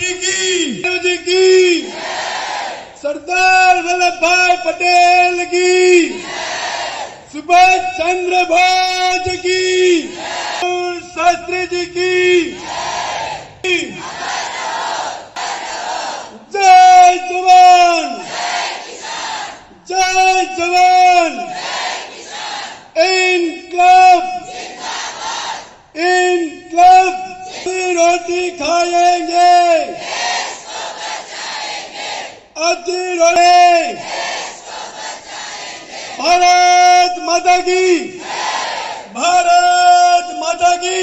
जी की सरदार वल्लभ भाई पटेल की, सुभाष चंद्र बोस की, शास्त्री जी की जय जवान, जय जवान, इनकलाब, इनकलाब, रोटी खाएंगे, आधी रोटी, भारत माता की, भारत माता की।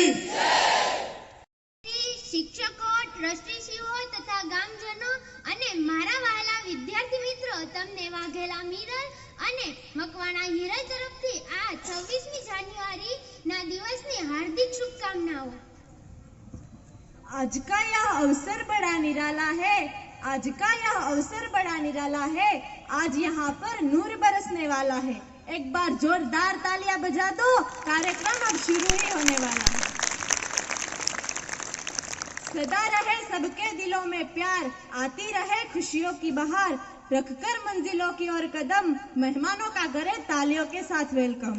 શિક્ષકો, ટ્રસ્ટીશ્રીઓ તથા ગામજનો અને મારા વહાલા વિદ્યાર્થી મિત્રો, તમને વાઘેલા મિરર અને મકવાણા હિરલ તરફથી આ 26મી જાન્યુઆરી ના દિવસની હાર્દિક શુભકામનાઓ। आज का यह अवसर बड़ा निराला है, आज का यह अवसर बड़ा निराला है, आज यहाँ पर नूर बरसने वाला है। एक बार जोरदार तालियां बजा दो, कार्यक्रम अब शुरू ही होने वाला है। सदा रहे सबके दिलों में प्यार, आती रहे खुशियों की बहार, रखकर मंजिलों की ओर कदम, मेहमानों का करे तालियों के साथ वेलकम।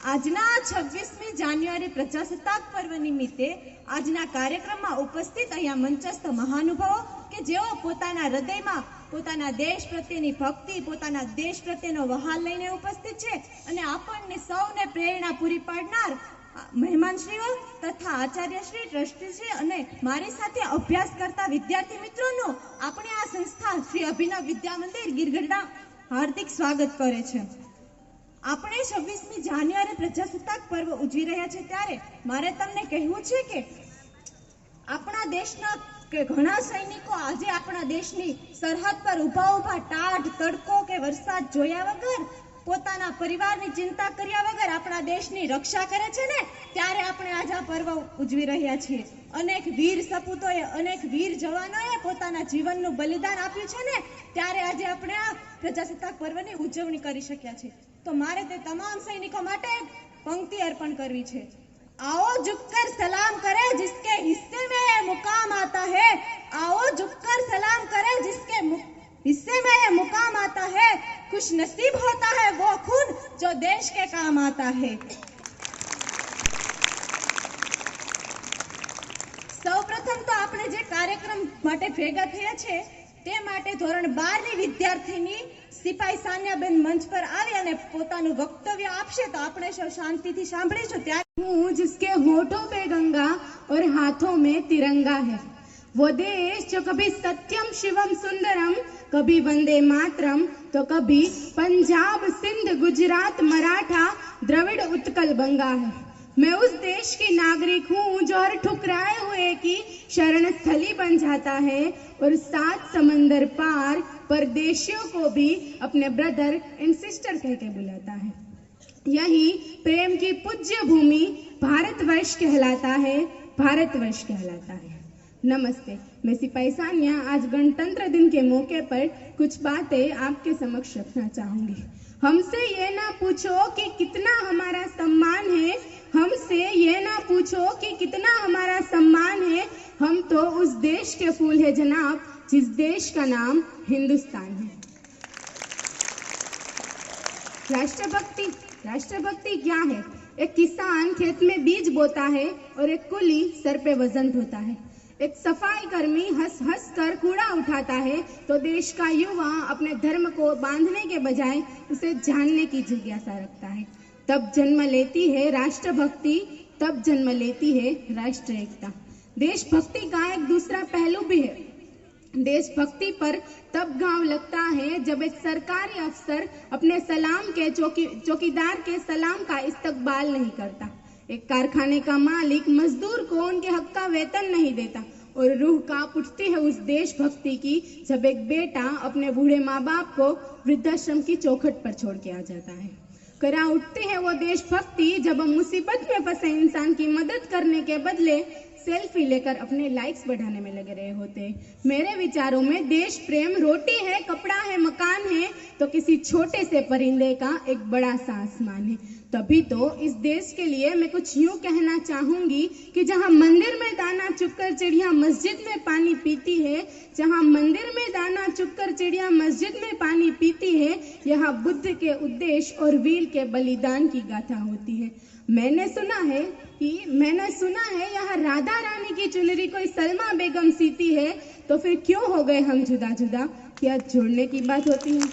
આજના 26મી જાન્યુઆરી પ્રજાસત્તાક પર્વ નિમિત્તે આજના કાર્યક્રમમાં ઉપસ્થિત અહીંયા મંચસ્થ મહાનુભાવો કે જેઓ પોતાના હૃદયમાં પોતાના દેશ પ્રત્યેની ભક્તિ, પોતાના દેશ પ્રત્યેનો વહાલ લઈને ઉપસ્થિત છે અને આપણને સૌને પ્રેરણા પૂરી પાડનાર મહેમાનશ્રીઓ તથા આચાર્યશ્રી, ટ્રસ્ટીશ્રી અને મારી સાથે અભ્યાસ કરતા વિદ્યાર્થી મિત્રોનું આપણી આ સંસ્થા શ્રી અભિનવ વિદ્યા મંદિર ગીરગઢડા હાર્દિક સ્વાગત કરે છે। આપણે 26મી જાન્યુઆરી પ્રજાસત્તાક પર્વ ઉજવી રહ્યા છે ત્યારે મારે તમને કહેવું છે કે આપણા દેશના ઘણા સૈનિકો આજે આપણા દેશની સરહદ પર ઊભા ટાઢ તડકો કે વરસાદ જોયા વગર, પોતાના પરિવારની ચિંતા કર્યા વગર આપણા દેશની રક્ષા કરે છે ને, ત્યારે આપણે આજે આ પર્વ ઉજવી રહ્યા છીએ। અનેક વીર સપૂતોએ, અનેક વીર જવાનોએ પોતાના જીવનનું બલિદાન આપ્યું છે ને, ત્યારે આજે આપણે આ પ્રજાસત્તાક પર્વની ઉજવણી કરી શક્યા છે। तो मारे ते तमाम सैनिकों माटे पंक्ति अर्पण करवी छे। आओ झुककर सलाम करे जिसके हिस्से में ये मुकाम आता है, आओ झुककर सलाम करे जिसके हिस्से में ये मुकाम आता है, खुश नसीब होता है वो खून जो देश के काम आता है। સૌપ્રથમ તો આપણે જે કાર્યક્રમ માટે ભેગા થયા છે તે માટે ધોરણ 12 ની વિદ્યાર્થીની સિપાઈ સાન્યાબેન મંચ પર આવી અને પોતાનું વક્તવ્ય આપશે તો આપણે સૌ શાંતિથી સાંભળીશું। ત્યારે हूँ जिसके होठों पे गंगा और हाथों में तिरंगा है, वो देश जो कभी सत्यम शिवम सुंदरम, कभी वंदे मातरम, तो कभी पंजाब सिंध गुजरात मराठा द्रविड़ उत्कल बंगा है। मैं उस देश की नागरिक हूँ जो हर ठुकराए हुए की शरण स्थली बन जाता है और 7 समंदर पार परदेशियों को भी अपने ब्रदर एंड सिस्टर कह के बुलाता है। यही प्रेम की पूज्य भूमि भारतवर्ष कहलाता है, भारतवर्ष कहलाता है। नमस्ते, मैं सिपाही सान्या आज गणतंत्र दिन के मौके पर कुछ बातें आपके समक्ष रखना चाहूंगी। हमसे ये ना पूछो कि कितना हमारा सम्मान है, हमसे ये ना पूछो कि कितना हमारा सम्मान है, हम तो उस देश के फूल है जनाब जिस देश का नाम हिंदुस्तान है। राष्ट्रभक्ति, राष्ट्रभक्ति क्या है? एक किसान खेत में बीज बोता है और एक कुली सर पे वजन ढोता है। एक सफाई कर्मी हंस हंस कर कूड़ा उठाता है तो देश का युवा अपने धर्म को बांधने के बजाय उसे जानने की जिज्ञासा रखता है। तब जन्म लेती है राष्ट्रभक्ति, तब जन्म लेती है राष्ट्र एकता। देशभक्ति का एक दूसरा पहलू भी है। देशभक्ति पर तब गांव लगता है जब एक सरकारी अफसर अपने सलाम के चौकीदार के सलाम का इस्तकबाल नहीं करता। एक कारखाने का मालिक मजदूर को उनके हक का वेतन नहीं देता और रूह कांप उठती है उस देशभक्ति की जब एक बेटा अपने बूढ़े माँ बाप को वृद्धाश्रम की चौखट पर छोड़ के आ जाता है। करा उठती है वो देशभक्ति जब हम मुसीबत में फंसे इंसान की मदद करने के बदले सेल्फी लेकर अपने लाइक्स बढ़ाने में लगे रहे होते हैं। मेरे विचारों में देश प्रेम रोटी है, कपड़ा है, मकान है तो किसी छोटे से परिंदे का एक बड़ा सा आसमान है। तभी तो इस देश के लिए मैं कुछ यूं कहना चाहूंगी कि जहां मंदिर में दाना चुगकर चिड़िया मस्जिद में पानी पीती है, जहां मंदिर में दाना चुगकर चिड़िया मस्जिद में पानी पीती है, यहाँ बुद्ध के उद्देश्य और वीर के बलिदान की गाथा होती है। मैंने सुना है यहाँ राधा रानी की चुनरी कोई सलमा बेगम सीती है, तो फिर क्यों हो गए हम जुदा जुदा? क्या जोड़ने की बात होती है?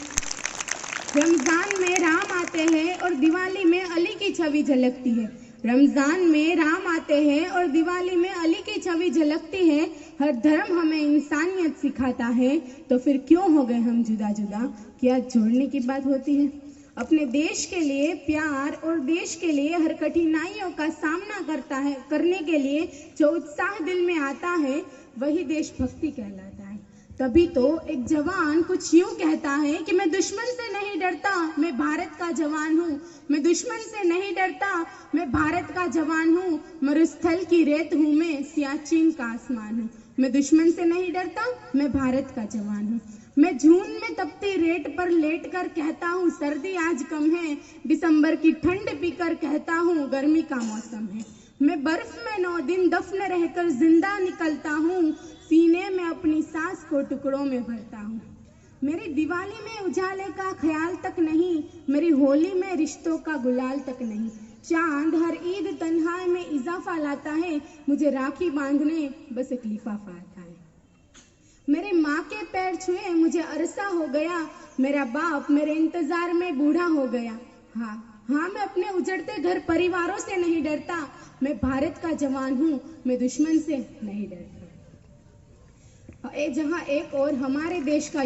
रमजान में राम आते हैं और दिवाली में अली की छवि झलकती है। रमजान में राम आते हैं और दिवाली में अली की छवि झलकती है। हर धर्म हमें इंसानियत सिखाता है, तो फिर क्यों हो गए हम जुदा जुदा? क्या जोड़ने की बात होती है? अपने देश के लिए प्यार और देश के लिए हर कठिनाइयों का सामना करने के लिए जो उत्साह दिल में आता है, वही देशभक्ति कहलाता है। तभी तो एक जवान कुछ यूं कहता है कि मैं दुश्मन से नहीं डरता, मैं भारत का जवान हूँ। मैं दुश्मन से नहीं डरता, मैं भारत का जवान हूँ। मरुस्थल की रेत हूँ मैं, सियाचिन का आसमान हूँ। मैं दुश्मन से नहीं डरता, मैं भारत का जवान हूँ। मैं जून में तपती रेत पर लेटकर कहता हूँ सर्दी आज कम है। दिसंबर की ठंड पीकर कहता हूँ गर्मी का मौसम है। मैं बर्फ में 9 दिन दफन रहकर जिंदा निकलता हूँ। सीने में अपनी सांस को टुकड़ों में भरता हूँ। मेरी दिवाली में उजाले का ख्याल तक नहीं, मेरी होली में रिश्तों का गुलाल तक नहीं। चांद हर ईद तन्हाई में इजाफा लाता है, मुझे राखी बांधने बस एक लिफाफा आता है। मेरे माँ के पैर छुए मुझे अरसा हो गया, मेरा बाप मेरे इंतजार में बूढ़ा हो गया। हाँ, मैं अपने उजड़ते घर परिवारों से नहीं डरता, मैं भारत का जवान हूँ, मैं दुश्मन से नहीं डरता। जहाँ एक और हमारे देश का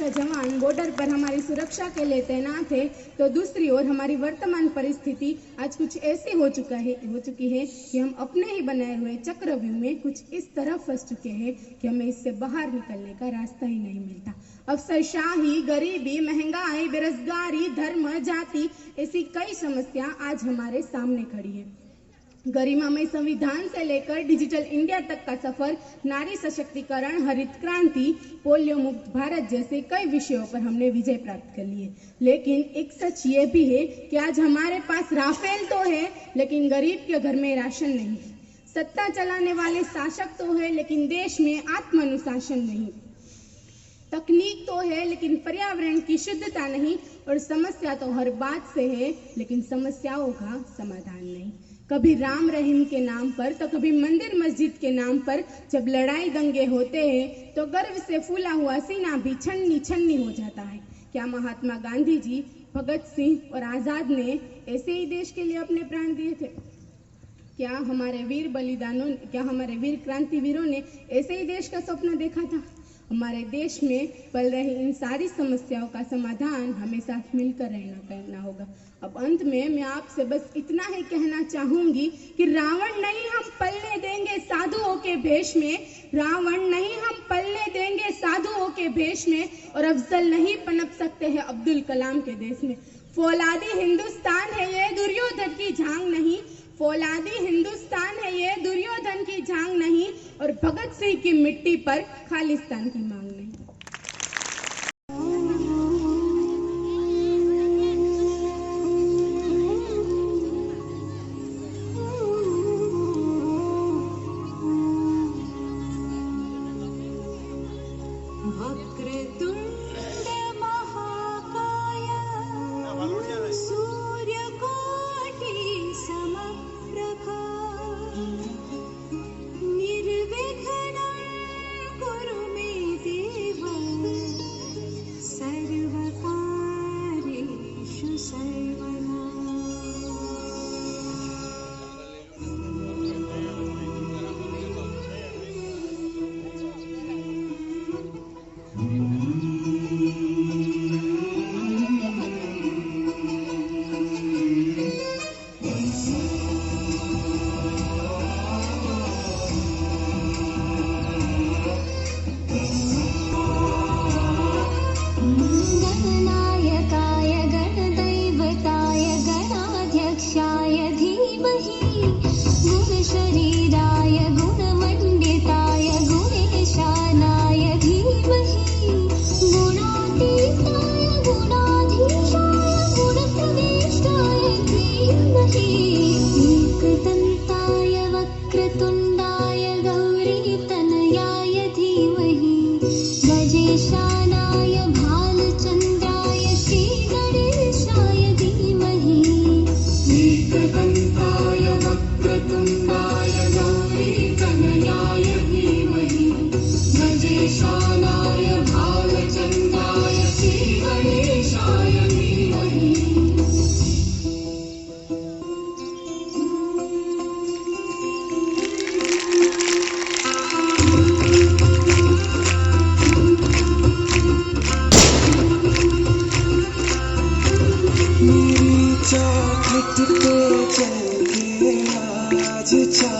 जवान बॉर्डर पर हमारी सुरक्षा के लिए तैनात है, तो दूसरी ओर हमारी वर्तमान परिस्थिति आज कुछ ऐसी हो चुकी है कि हम अपने ही बनाए हुए चक्रव्यूह में कुछ इस तरह फंस चुके हैं कि हमें इससे बाहर निकलने का रास्ता ही नहीं मिलता। अफसरशाही, गरीबी, महंगाई, बेरोजगारी, धर्म, जाति, ऐसी कई समस्या आज हमारे सामने खड़ी है। गरिमामय संविधान से लेकर डिजिटल इंडिया तक का सफर, नारी सशक्तिकरण, हरित क्रांति, पोलियो मुक्त भारत जैसे कई विषयों पर हमने विजय प्राप्त कर ली है। लेकिन एक सच ये भी है कि आज हमारे पास राफेल तो है, लेकिन गरीब के घर में राशन नहीं। सत्ता चलाने वाले शासक तो है, लेकिन देश में आत्मानुशासन नहीं। तकनीक तो है, लेकिन पर्यावरण की शुद्धता नहीं। और समस्या तो हर बात से है, लेकिन समस्याओं का समाधान नहीं। कभी राम रहीम के नाम पर, तो कभी मंदिर मस्जिद के नाम पर जब लड़ाई दंगे होते हैं, तो गर्व से फूला हुआ सीना भी छन्नी छन्नी हो जाता है। क्या महात्मा गांधी जी, भगत सिंह और आजाद ने ऐसे ही देश के लिए अपने प्राण दिए थे? क्या हमारे वीर क्रांतिवीरों ने ऐसे ही देश का सपना देखा था? हमारे देश में पल रही इन सारी समस्याओं का समाधान हमें साथ मिलकर करना होगा। अब अंत में मैं आपसे बस इतना ही कहना चाहूंगी कि रावण नहीं हम पलने देंगे साधुओं के भेष में, रावण नहीं हम पलने देंगे साधुओं के भेष में, और अफजल नहीं पनप सकते हैं अब्दुल कलाम के देश में। फौलादी हिंदुस्तान है ये, दुर्योधन की झांग नहीं। फौलादी हिंदुस्तान है ये, दुर्योधन की झांग नहीं। और भगत सिंह की मिट्टी पर खालिस्तान की मांग नहीं। निर्विघ्नं कुरु मे देव।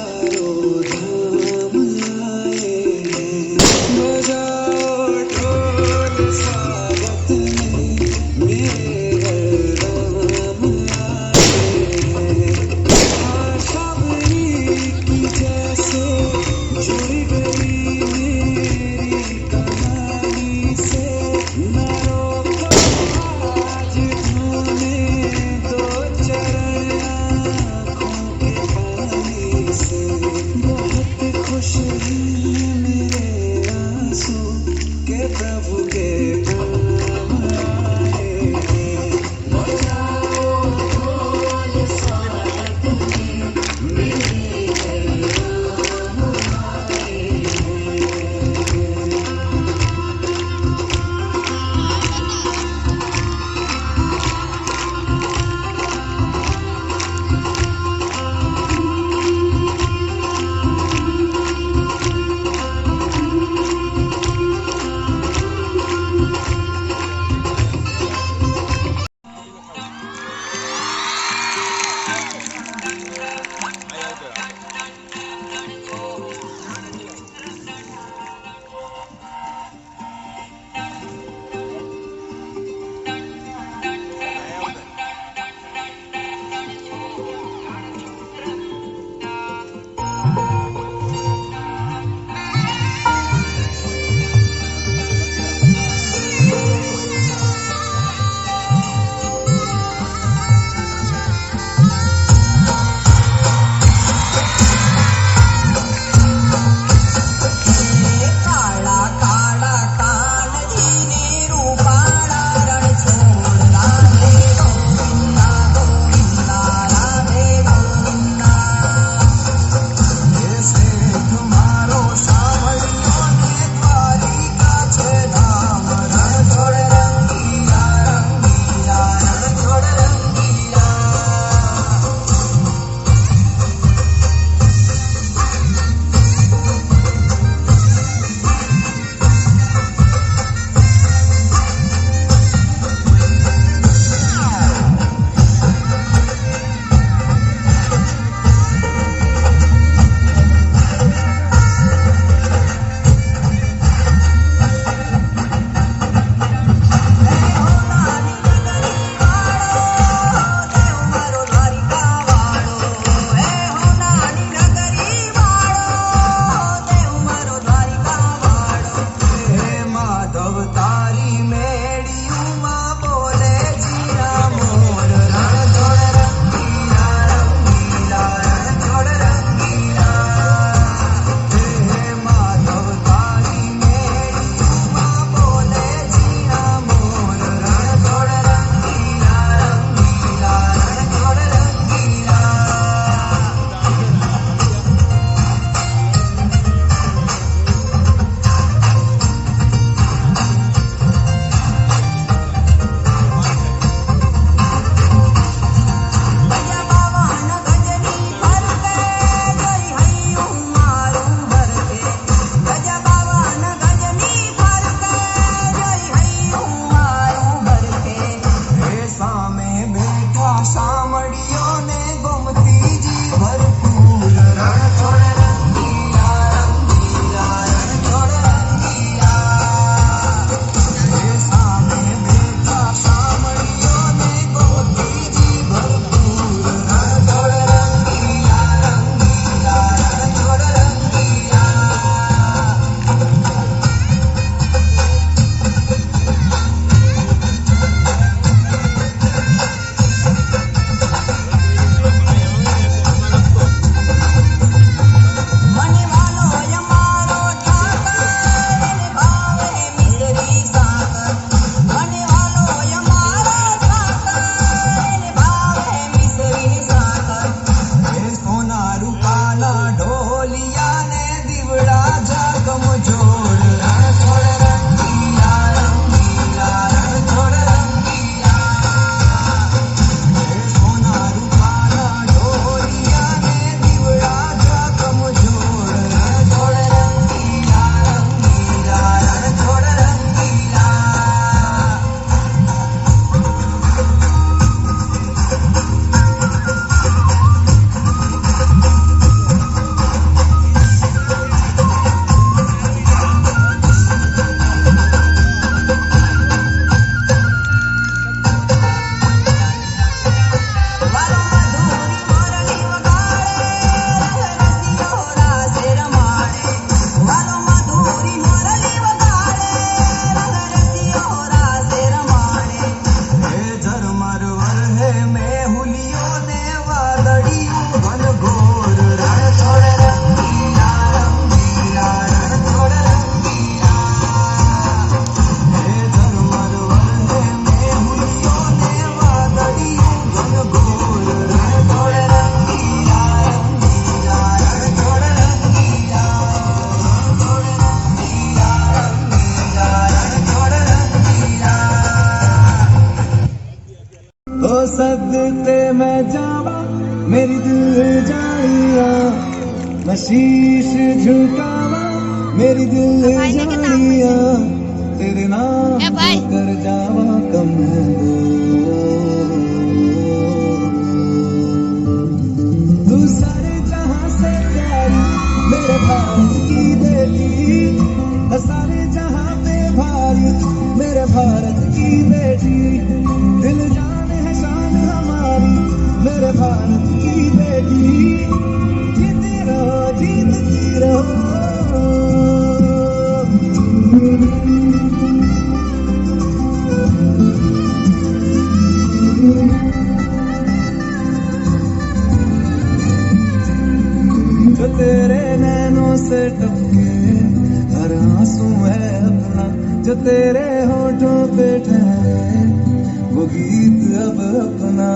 चारों धाम आए हैं। बजाओ ढोल स्वागत में, मेरे घर राम आए हैं। आशा बड़ी की जैसे जुड़ गई मेरी कहानी से, न रोको आज धोने दो चरण आँखों के पानी से। बहुत खुश हैं मेरे आंसू के प्रभु के काम आए हैं। बजाओ ढोल स्वागत में, मेरे घर राम आए हैं। सदते मैं जावा मेरी दिल जानिया, मैं शीश झुकावा मेरी दिल जानिया, तेरे नाम कर जावा कम है तू सारे जहां से प्यारी मेरे भारत की बेटी, सारे जहां पे भारी मेरे भारत की बेटी, दिल जान है शान हमारी मेरे भारत की बेटी, जीती रहो जीतती रहो। जो तेरे नैनों से टपके हर आंसू है अपना, जो तेरे होठों पे ठहरे वो गीत अब अपना,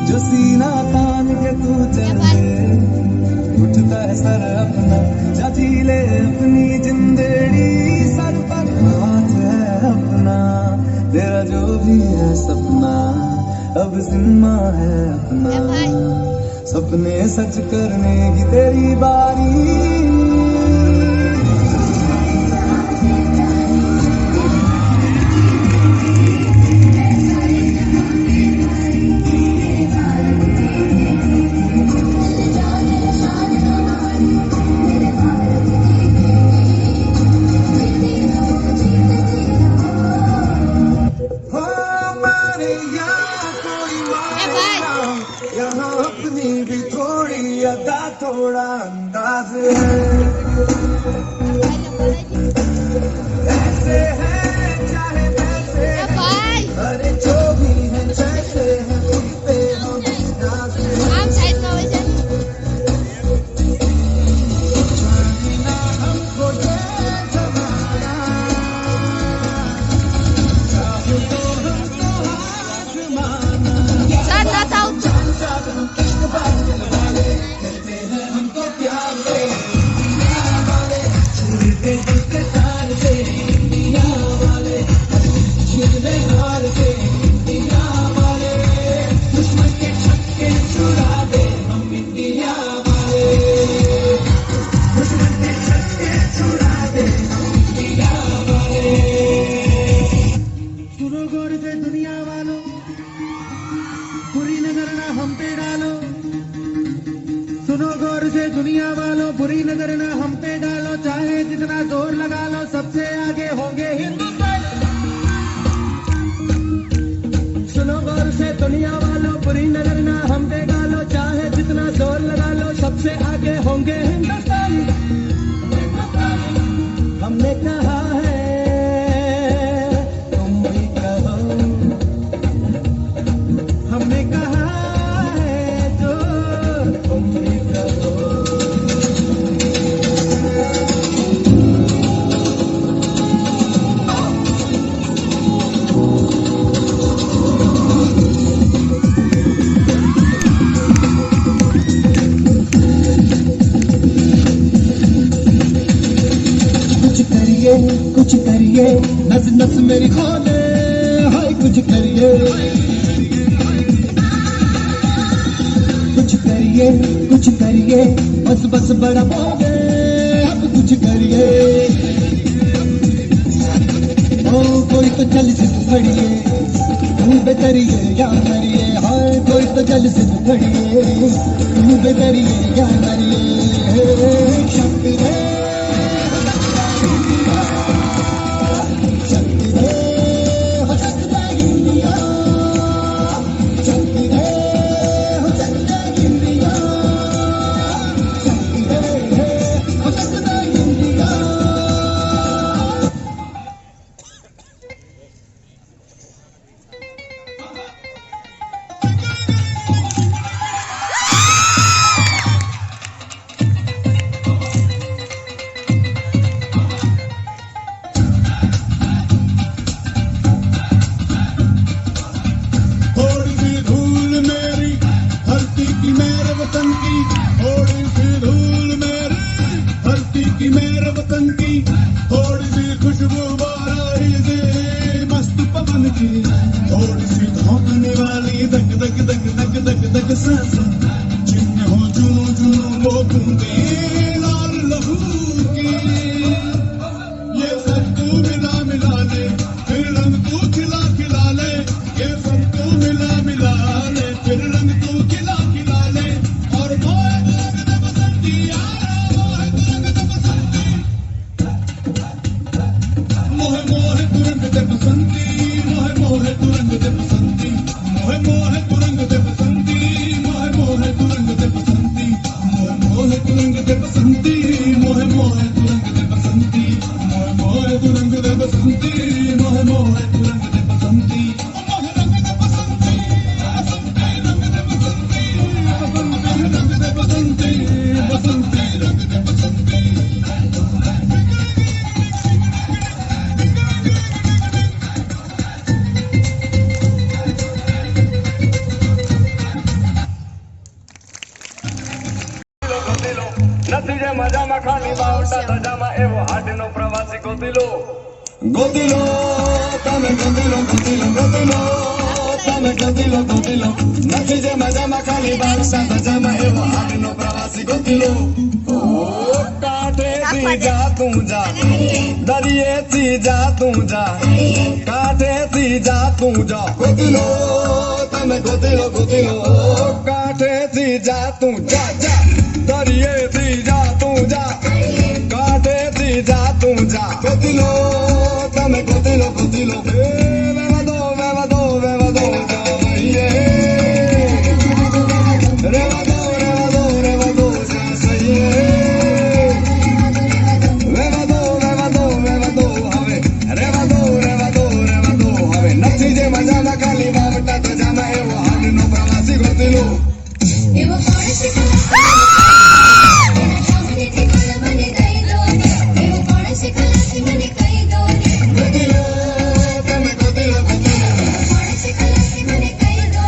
जो सीना तान के तू चले उठता है सर अपना, जाती ले अपनी जिंदड़ी सर पर हाथ है अपना, तेरा जो भी है सपना अब जिम्मा है अपना, सपने सच करने की तेरी बारी। यहाँ अपनी भी थोड़ी अदा थोड़ा अंदाज है, ऐसे है चाहे वैसे अरे जो भी है जैसे है पे हम नाज ना हमको ये जमाना, चाहे तो हमको हाथ माना, कहते हैं हमको प्यार से दुनिया वाले, छूटे उसके तार से दुनिया वाले, छूटे हार से दुनिया वाले, दुश्मन के छक्के छुड़ा दे हम इंडिया वाले, दुश्मन के छक्के छुड़ा दे हम इंडिया वाले। सुनो गौर से दुनिया वालों, बुरी नजर ना हम पे डालो, सुनो गौर से दुनिया वालों, बुरी नजर ना हम पे डालो, चाहे जितना जोर लगा लो सबसे आगे होंगे हिंदुस्तान। सुनो गौर से दुनिया वालों, बुरी नजर ना हम पे डालो, चाहे जितना जोर लगा लो सबसे आगे होंगे हिंदुस्तान। हमने कहा है तुम भी कहो, हमने कहा है जो तुम भी कहो। कुछ करिए नस नस मेरी खोले, हाय कुछ करिए, कुछ करिए बस बस बड़ा बोले, अब कुछ करिए, ओ कोई तो जल से खड़िए, तू बेतरिए या मरिए, हाय कोई तो जल से खड़िए, तू बेतरिए या मरिए, शक्ति दे की थोड़ी सी खुशबू बारिश मस्त पवन की। एक सांसा जिनमें हो जुनू जुनू वो बूंदे लाल लहू की ये सब तू मिला मिला ले फिर रंग तू खिला खिला ले ये सब तू मिला मिला ले फिर रंग तू खिला खिला ले और मोहे रंग दे बसंती यारा मोहे रंग दे बसंती मोहे मोहे तू रंग दे बसंती मोहे मोहे तू रंग दे बसंती मोहे मोहे तू रंग दे बसंती मोहे मोहे तू रंग दे बसंती मोहे मोहे तू रंग दे बसंती मोहे मोहे तू रंग दे बसंती मोहे मोहे तू रंग दे बसंती मोहे मोहे तू रंग दे बसंती मोहे रंग दे बसंती रंग दे बसंती बसंती रंग दे बसंती નથી જે મજામાં ખાલી બાવટા ધજામાં એવો હાડનો પ્રવાસી ગોતીલો તમે ગોતીલો તમે ગોતીલો નથી જે મજામાં ખાલી બાવટા ધજામાં એવો હાડનો પ્રવાસી ગોતીલો કાંઠેથી જા તું જા દરિયેથી જા તું જા કાંઠેથી જા તું જા ગોતીલો તમે ગોતીલો કાંઠેથી જા તું જા જા દરિયેથી જા તું જા કાંઠેથી જા તું જા ગોતીલો તમે ગોતીલો વેવા દો રેવા દો જા સહીએ વેવા દો હવે રેવા દો હવે નથી જે મજામાં ખાલી બાવટા ધજામાં એવો હાડનો પ્રવાસી ગોતીલો એવો કોણ શીખવા એના સામનેથી કોણ મને દઈ દો એવો કોણ શીખલાથી મને કહી દો ગોતીલો તમે ગોતીલો કોણ શીખલાથી મને કહી દો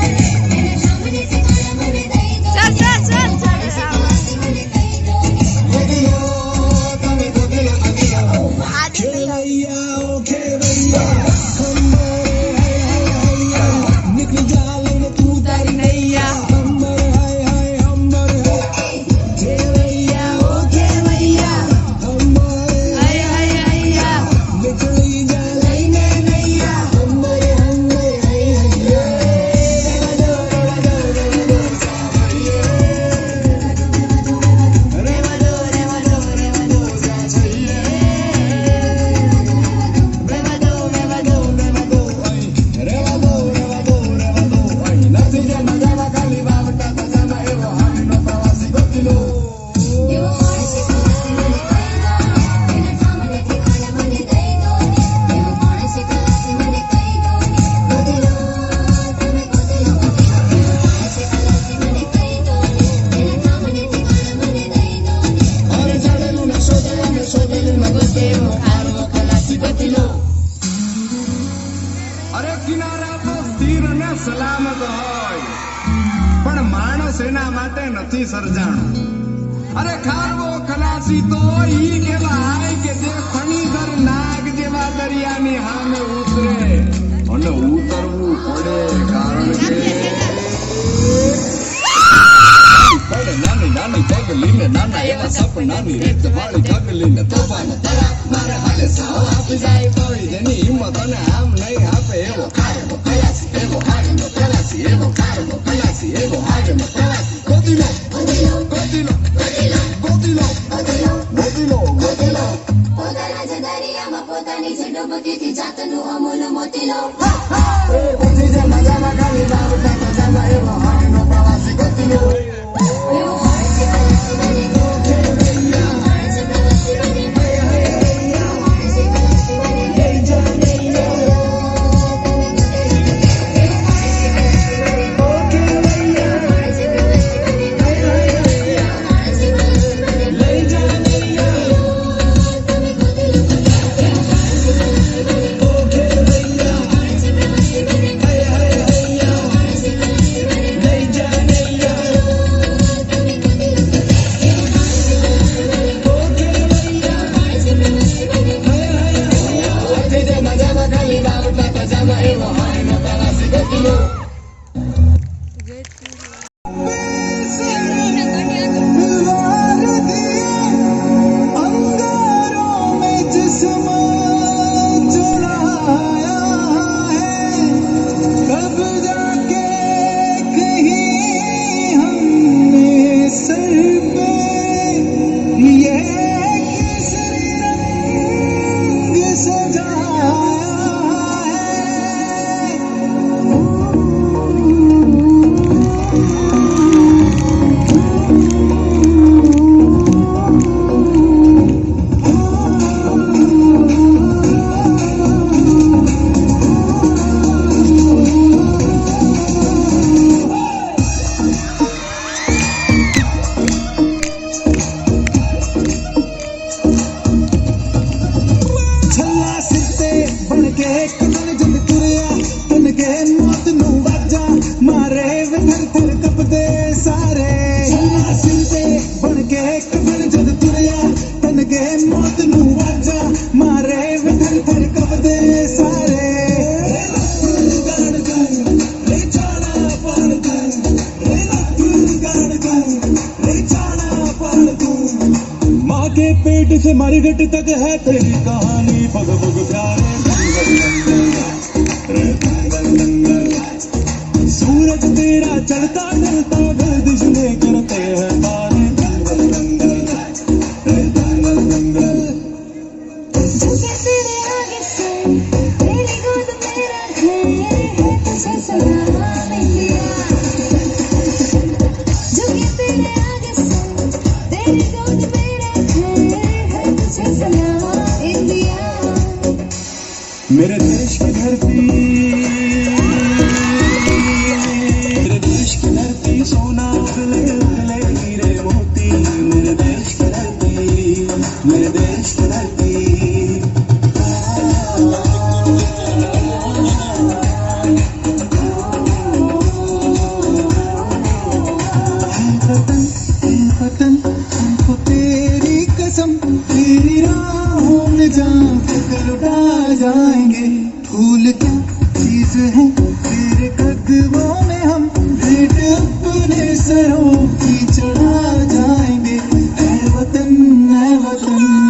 એના સામનેથી કોણ મને દઈ દો કોણ શીખલાથી મને કહી દો ગોતીલો તમે ગોતીલો ખેલૈયા ઓ ખેલૈયા निकल जा लेने तू तारी नैया अंबर खेलैया ओ खेलैया अंबर निकली जा लेने नैया अंबर એવો કોણ શીખલાથી મને કહી દો એના સામનેથી કોણ મને દઈ દો એવો કોણ શીખલાથી મને કહી દો ગોતીલો તમે ગોતીલો કોણ શીખલાથી મને કહી દો એના સામનેથી કોણ મને દઈ દો અરે ચાલેલું ને શોધેલું ને ગોતેલો ખારો ખલાસી ગોતીલો અરે કિનારા તો સ્થિર અને સલામત હોય પણ માણસ એના માટે નથી સર્જાણો અરે ખારવો ખલાસી તો ઈ કહેવાય કે જે ફણીધર નાગ જેવા દરિયાની સામે ઉતરે અને ઉતરવું પડે કારણ કે પડે નાની પગલીને નાના એવા સપનાની રેત વાળી ઢગલીને તોફાનો તરાપ મારે હાલે સાવ આપી જાય કોઈ જેની હિંમત અને આમ નહીં આપે એવો ખારવો ખલાસી એવો હાડનો ખલાસી એવો ખારવો ખલાસી એવો હાડનો ખલાસી ગોતીલો પોતાના જ દરિયામાં પોતાની જ ડૂબકીથી જાતનું અમૂલ મોતીલો ગોતી જે મજામાં ખાલી બાવટા ધજામાં એવો હાડનો પ્રવાસી ગોતીલો એવો કોણ શીખલાથી મને કોણ શીખલાથી મને કોણ શીખલાથી મને લઈ જો ખેલૈયા माँ के पेट से मरघट तक है तेरी कहानी, पग पग प्यारे सूरज तेरा चढ़ता चढ़ता गर्दिश में करते हैं तारे, तेरे आगे से तेरी गोद में रखे तुझे सलाम इंडिया, झुके तेरे आगे से तेरी गोद में रखे तुझे सलाम इंडिया। मेरे देश की धरती, मेरे देश की धरती सोना उगले उगले हीरे मोती, मेरे देश की धरती, मेरे देश की धरती। वतन हमको तेरी कसम, तेरी राहों में जान कर लुटा जाएंगे। फूल क्या चीज है तेरे कदमों में, हम भेंट अपने सरों की चढ़ा जाएंगे। ऐ वतन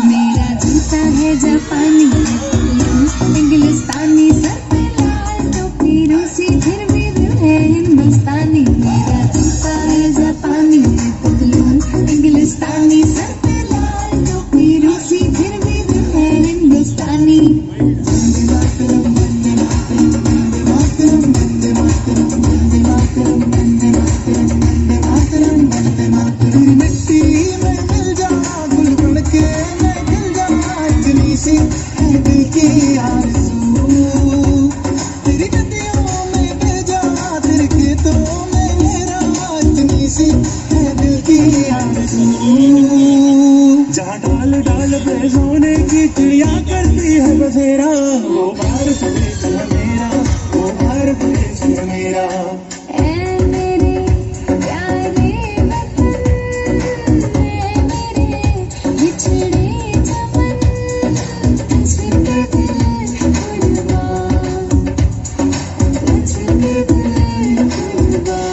मेरा जूता है जापानी, इंग्लिस्तानी, सर पे लाल टोपी रूसी, फिर भी दिल है हिंदुस्तानी। मेरा जूता है जापानी, इंग्लिस्तानी, सर पे लाल टोपी रूसी, फिर भी दिल है हिंदुस्तानी। मिट्टी में मिल जा गुल बन के मैं खिल जा, इतनी सी है दिल की आरज़ू। तेरी नदियों में बह जा, तेरे खेतों में मेरा, इतनी सी है दिल की आरज़ू। जहाँ डाल डाल पे सोने की चिड़िया करती है बसेरा, वो भारत देश है मेरा, वो भारत देश है मेरा। ऐ मेरे प्यारे वतन, मेरे बिछड़े चमन, तुझ पे दिल कुर्बान, तुझ पे दिल कुर्बान।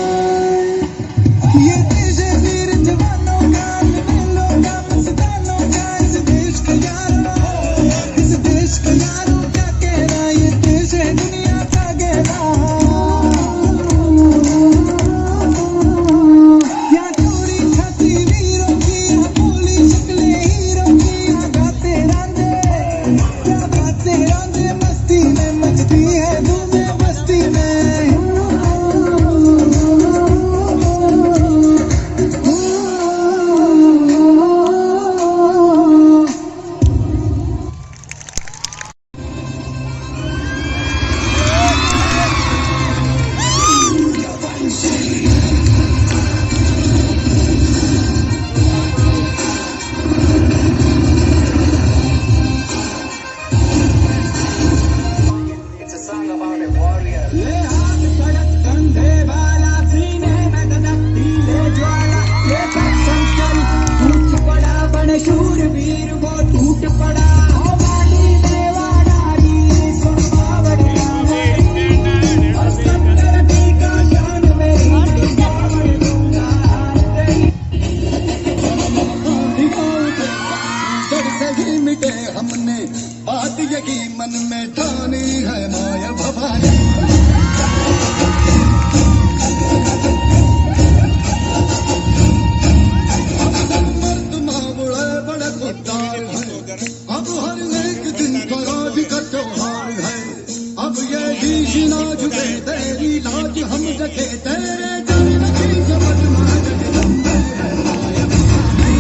ये देश है वीर जवानों का, महलों का, मस्तानों का, इस देश का यारों, इस देश का यारों क्या कहना, ये देश है दुनिया का गहना। यहाँ चोरी छाती वीरों की, यहाँ बोली शक्लें हीरों की, यहाँ गाते रांझे, क्या गाते रांझे मस्ती में, मचती है धूमें बस्ती में। ले हाथ सड़क कंधे वाला, सीने में गदक ढीले ज्वाला, ले कर संकल्प टूट पड़ा, बन शूरवीर वो टूट पड़ा। ओ वाली देवा नारी सुन बावड़ी नारी, और सत्तर का ज्ञान मेरी बावड़ दूंगा तेरी। जड़ से ही मिटे हमने बात यही मन में ठानी है, माया भवानी। मर्द मावड़े बड़े खुददार हैं, अब हर एक दिन का राज का त्योहार है। अब ये शीश ना झुके, तेरी लाज हम रखे, तेरे जन्म की समझ ना जगदम्बे है माया भवानी।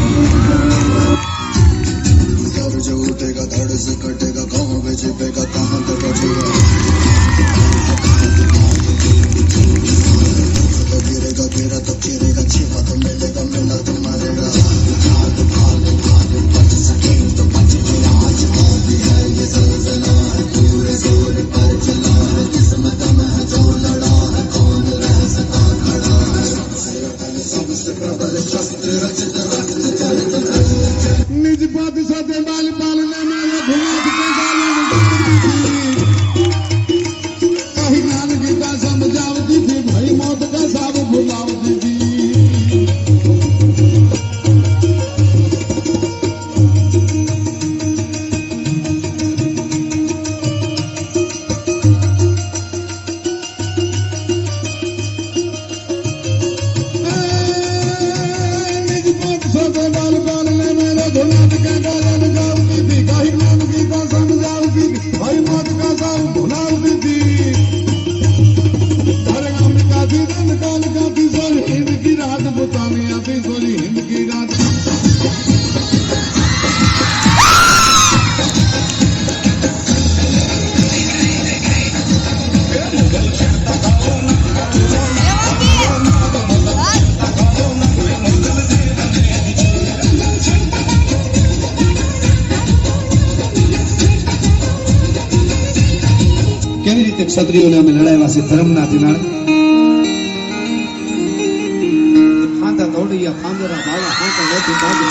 सब जो उठेगा धड़ से कटेगा, कहाँ पे छिपेगा, कहाँ तक बचेगा। तो गिरेगा तेरा तो गिरेगा, छिपा तो मिलेगा, मिला तो मरेगा। बच सके तो बच गया, आज भी है ये ज़लज़ला है, पूरे जोर पर चला है, किस्मत में है जो लड़ा है, कौन रह सका खड़ा है। सबसे प्रबल शस्त्र रचित रक्त चरित निज बादशाह दे बाल पालने में रघुनाथ के गाली कहीं नान गीता समझावती थी, भाई मौत का साब भुलावती थी। કે ક્ષત્રિયોને અમે લડાવ્યા છે ધર્મના દિનાળે ખાંધા તોડિયા ખાંદરા બાવા ખાંતા નથી બાજુ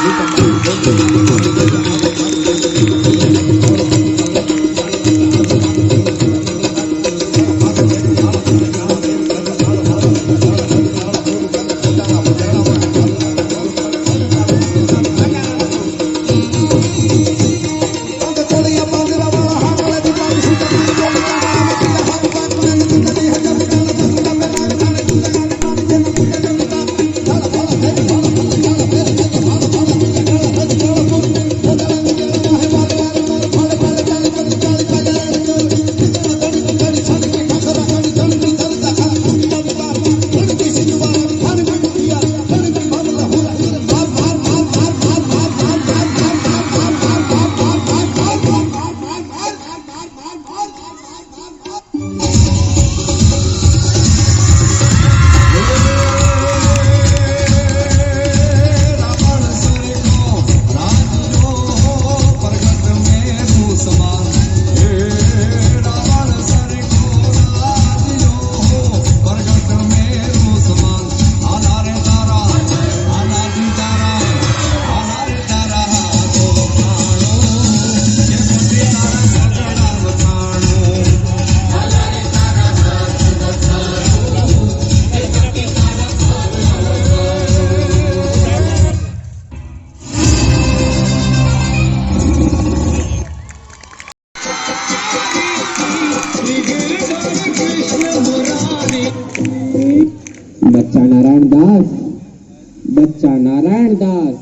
बच्चा नारायण दास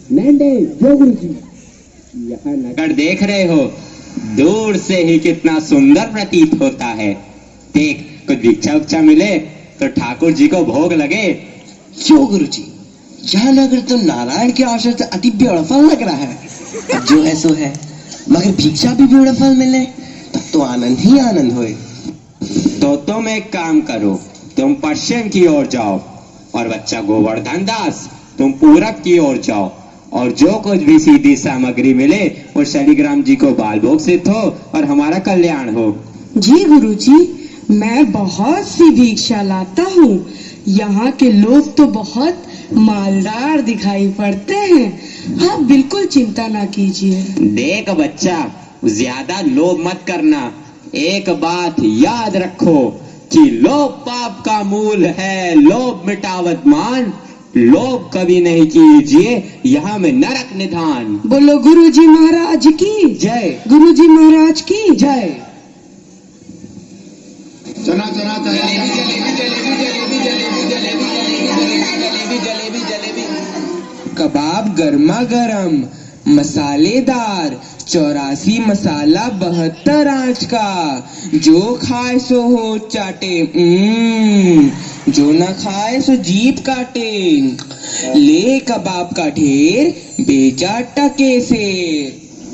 लैंडे जोगुरु जी यहाँ नगर देख रहे हो, दूर से ही कितना सुंदर प्रतीत होता है। देख कुछ भिक्षा उक्षा मिले तो ठाकुर जी को भोग लगे। जो गुरु जी, यह नगर तो नारायण के आश्रय से अति ब्यूटीफुल लग रहा है। अब जो है सो है, मगर भिक्षा भी ब्यूटीफुल मिले तब तो आनंद ही आनंद होए। तो तुम एक काम करो, तुम पश्चिम की ओर जाओ और बच्चा गोवर्धन दास तुम पूरब की ओर जाओ, और जो कुछ भी सीधी सामग्री मिले वो शालिग्राम जी को बाल भोग सिद्ध हो और हमारा कल्याण हो। जी गुरुजी, मैं बहुत सी भिक्षा लाता हूँ। यहाँ के लोग तो बहुत मालदार दिखाई पड़ते हैं। आप बिल्कुल चिंता ना कीजिए। देख बच्चा, ज्यादा लोभ मत करना। एक बात याद रखो कि लोभ पाप का मूल है, लोभ मिटावत मान, लोभ कभी नहीं कीजिए, यहाँ में नरक निधान। बोलो गुरुजी महाराज की जय। गुरुजी महाराज की जय। चना चना कबाब गर्मा गर्म मसालेदार 84 मसाला 72 आंच का, जो खाए सो हो चाटे, जो ना खाए सो जीभ काटे। ले कबाब का ढेर बेचा टके से।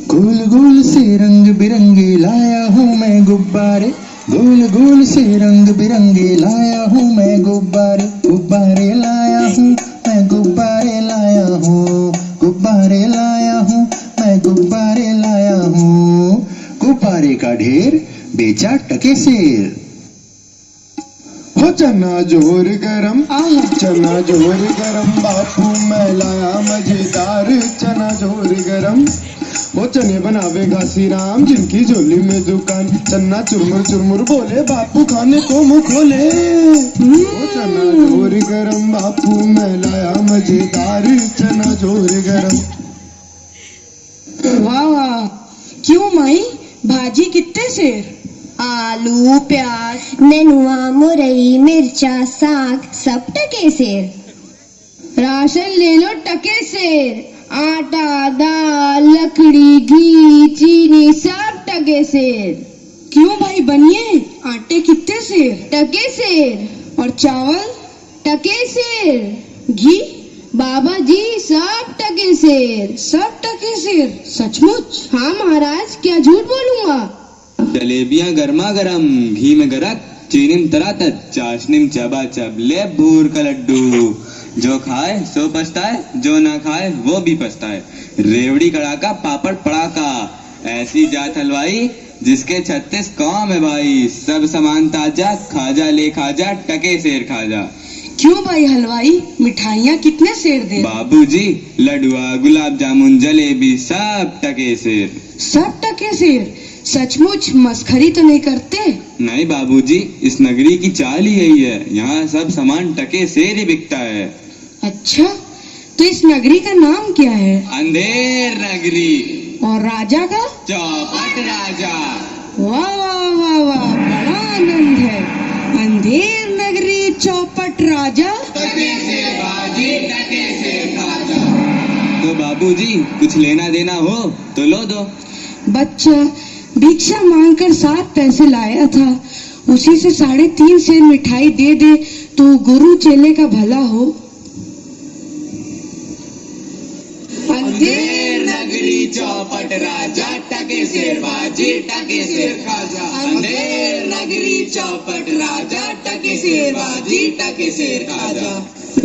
गोल गोल से रंग बिरंगे लाया हूँ मैं गुब्बारे, गोल गोल से रंग बिरंगे लाया हूँ मैं गुब्बारे, गुब्बारे लाया हूँ मैं गुब्बारे लाया हूँ, गुब्बारे लाया हूँ मैं गुब्बारे लाया हूँ। गुब्बारे का ढेर बेचा टके से। हो चना जोर गरम, चना जोर गरम, बापू मैं लाया मजेदार चना जोर गरम। वो चने बनावेगा श्री राम जिनकी झोली में दुकान, चन्ना चुरमुर चुरमुर बोले बापू खाने को मुंह खोले। वो चना जोर गरम, बापू मैं लाया मजेदार चना जोर गरम। वाह वाह, क्यों माई भाजी कितने शेर? आलू प्याज नेनुआ मुरई मिर्चा साग सब टके सेर। राशन ले लो टके सेर, आटा दाल लकड़ी घी चीनी सब टके सेर। क्यों भाई बनिए, आटे कितने शेर? टके सेर। और चावल? टके सेर। घी? बाबा जी सब टके सेर। सब टके शेर? सचमुच? हाँ महाराज, क्या झूठ बोलूंगा। जलेबियां गर्मा गर्म, घी में गरक, चीनी में तरातत, चाशनी में चबाचब, ले भूर का लड्डू। जो खाए सो पछताए, जो ना खाए वो भी पछताए। रेवड़ी कड़ाका पापड़ पड़ाका, ऐसी जात हलवाई जिसके 36 काम है भाई, सब सामान ताजा, खाजा ले खाजा, टके सेर खाजा। क्यों भाई हलवाई, मिठाइयाँ कितने सेर दे? बाबूजी लडुआ, गुलाब जामुन, जलेबी सब टके सेर। सब टके सेर? सचमुच मस्खरी तो नहीं करते? नहीं बाबूजी, इस नगरी की चाल ही यही है, यहाँ सब सामान टके सेर ही बिकता है। अच्छा, तो इस नगरी का नाम क्या है? अंधेर नगरी। और राजा का? चौपट राजा। वाह वाह वाह वाह, बड़ा आनंद है। अंधेर नगरी, चौपट राजा, टके सेर बाजी, टके सेर खाजा। तो बाबूजी कुछ लेना देना हो तो लो दो। बच्चा भिक्षा मांगकर 7 पैसे लाया था, उसी से 3.5 सेर मिठाई दे दे तो गुरु चेले का भला हो। अंधेर नगरी, चौपट राजा, टके सेर बाजी, टके सेर खाजा। अंधेर नगरी, चौपट राजा, टके सेर बाजी, टके सेर खाजा।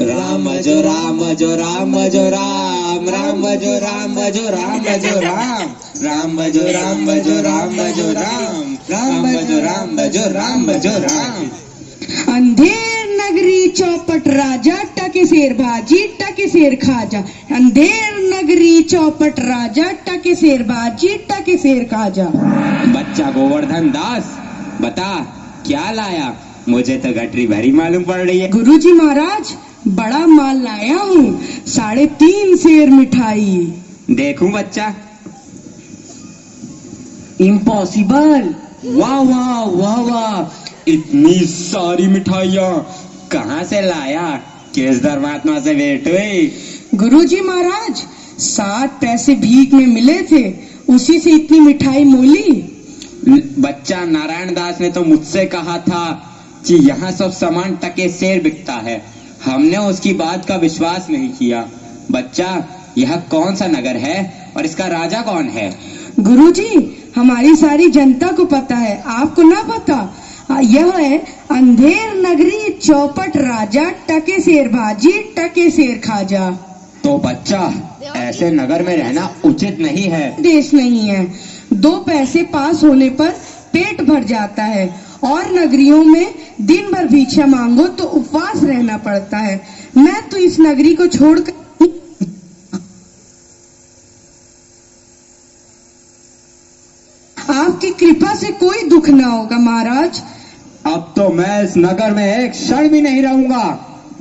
राम भजो राम भजो राम भजो राम, राम भजो राम भजो राम भजो राम, राम भजो राम भजो राम भजो राम, राम भजो राम भजो राम भजो राम। अंधेर नगरी, चौपट राजा, टके सेर बाजी, टके सेर खाजा। अंधेर नगरी, चौपट राजा, टके सेर बाजी, टके सेर खाजा। बच्चा गोवर्धन दास, बता क्या लाया? मुझे तो गठरी भरी मालूम पड़ रही है। गुरुजी महाराज, बड़ा माल लाया हूँ, 3.5 सेर मिठाई। देखूं बच्चा? इम्पॉसिबल। वाह वाह वाह वाह, इतनी सारी मिठाइयाँ कहाँ से लाया? किस धर्मात्मा से भेंट हुई? गुरुजी महाराज, 7 पैसे भीख में मिले थे, उसी से इतनी मिठाई मोली। बच्चा, नारायण दास ने तो मुझसे कहा था कि यहाँ सब सामान टके सेर बिकता है, हमने उसकी बात का विश्वास नहीं किया। बच्चा, यह कौन सा नगर है और इसका राजा कौन है? गुरुजी, हमारी सारी जनता को पता है, आपको ना पता? यह है अंधेर नगरी, चौपट राजा, टके सेर भाजी, टके सेर खाजा। तो बच्चा, ऐसे नगर में रहना उचित नहीं है। देश नहीं है, 2 पैसे पास होने पर पेट भर जाता है, और नगरियों में दिन भर भिक्षा मांगो तो उपवास रहना पड़ता है। मैं तो इस नगरी को छोड़कर आपकी कृपा से कोई दुख ना होगा महाराज। अब तो मैं इस नगर में एक क्षण भी नहीं रहूंगा।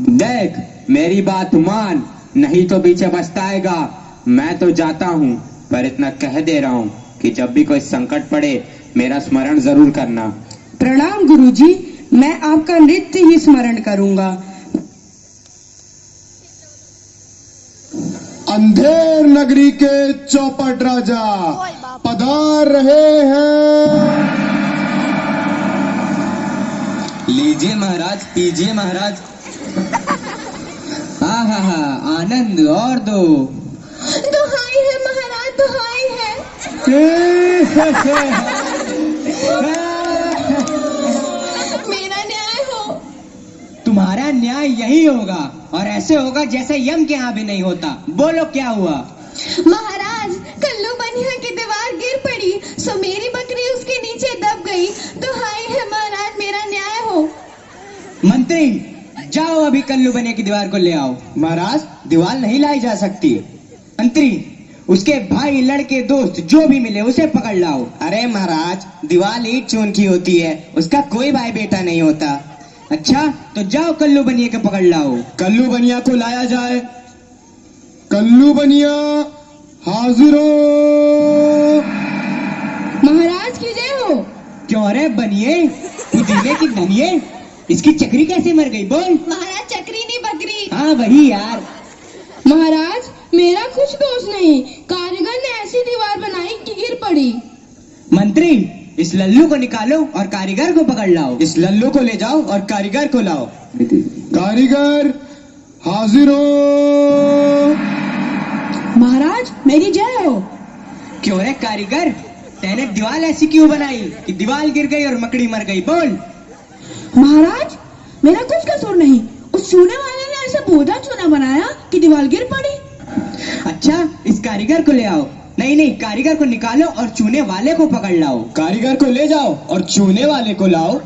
देख, मेरी बात मान, नहीं तो पीछे पछताएगा। मैं तो जाता हूँ, पर इतना कह दे रहा हूँ कि जब भी कोई संकट पड़े मेरा स्मरण जरूर करना। प्रणाम गुरुजी, मैं आपका नित्य ही स्मरण करूंगा। अंधेर नगरी के चौपट राजा पधार रहे हैं। लीजिए महाराज, पीजिए महाराज। हाँ हाँ हाँ, आनंद और दो। दुहाई है महाराज, दुहाई है। मेरा न्याय हो। तुम्हारा न्याय यही होगा, और ऐसे होगा जैसे यम के यहाँ भी नहीं होता। बोलो क्या हुआ? महाराज, कल्लू बनिया की दीवार गिर पड़ी, सो मेरी बकरी उसके नीचे दब गई। दुहाई है महाराज, मेरा न्याय हो। मंत्री, जाओ अभी कल्लू बनिया की दीवार को ले आओ। महाराज, दीवार नहीं लाई जा सकती। मंत्री, उसके भाई, लड़के, दोस्त जो भी मिले उसे पकड़ लाओ। अरे महाराज, दीवार ईंट चून की होती है, उसका कोई भाई बेटा नहीं होता। अच्छा, तो जाओ कल्लू बनिया के पकड़ लाओ। कल्लू बनिया को लाया जाए। कल्लू बनिया हाजिर हो। महाराज की जय हो। क्यों रे बनिए, पुदीने की धनिये, इसकी चक्री कैसे मर गई? बोल। महाराज, चक्री नहीं बकरी। हाँ वही यार। महाराज, मेरा कुछ दोष नहीं, कारीगर ने ऐसी दीवार बनाई कि गिर पड़ी। मंत्री, इस लल्लू को निकालो और कारीगर को पकड़ लाओ। इस लल्लू को ले जाओ और कारीगर को लाओ। कारीगर हाजिर हो। महाराज, मेरी जय हो। क्यों रे कारीगर, तेने दीवार ऐसी क्यों बनाई कि दीवार गिर गई और मकड़ी मर गई? बोल। महाराज, मेरा कुछ कसूर नहीं, उस चूने वाले ने ऐसा बोधा चूना बनाया कि दीवार गिर पड़ी। अच्छा, इस कारीगर को ले आओ। नहीं नहीं, कारीगर को निकालो और चूने वाले को पकड़ लाओ। कारीगर को ले जाओ और चूने वाले को लाओ।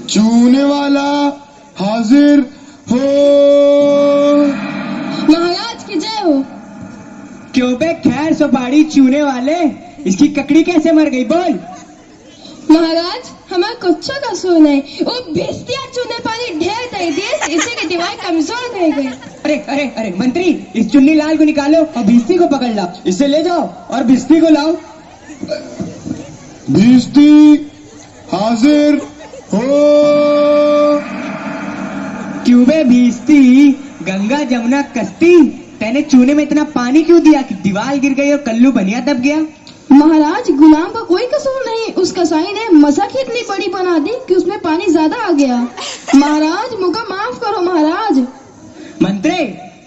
चूने वाला हाजिर हो। महाराज की जय हो। क्यों बे, खैर सुपारी चूने वाले, इसकी ककड़ी कैसे मर गई बोल। महाराज हमारा कुछ कसूर नहीं, वो बेस्तिया चूने पानी ढेर दे दिए, इसी की दीवार कमजोर रह गई। अरे अरे अरे मंत्री, इस चुन्नी लाल को निकालो और भिस्ती को पकड़ लाओ। इसे ले जाओ और भिस्ती को लाओ। भिस्ती हाजिर हो। क्यों बे भिस्ती, गंगा जमुना कश्ती, तेने चूने में इतना पानी क्यों दिया कि दीवार गिर गई और कल्लू बनिया दब गया। महाराज गुलाम का कोई कसूर नहीं, उस कसाई ने मसक ही इतनी बड़ी बना दी कि उसमें पानी ज्यादा आ गया। महाराज मुझे माफ करो महाराज। मंत्री,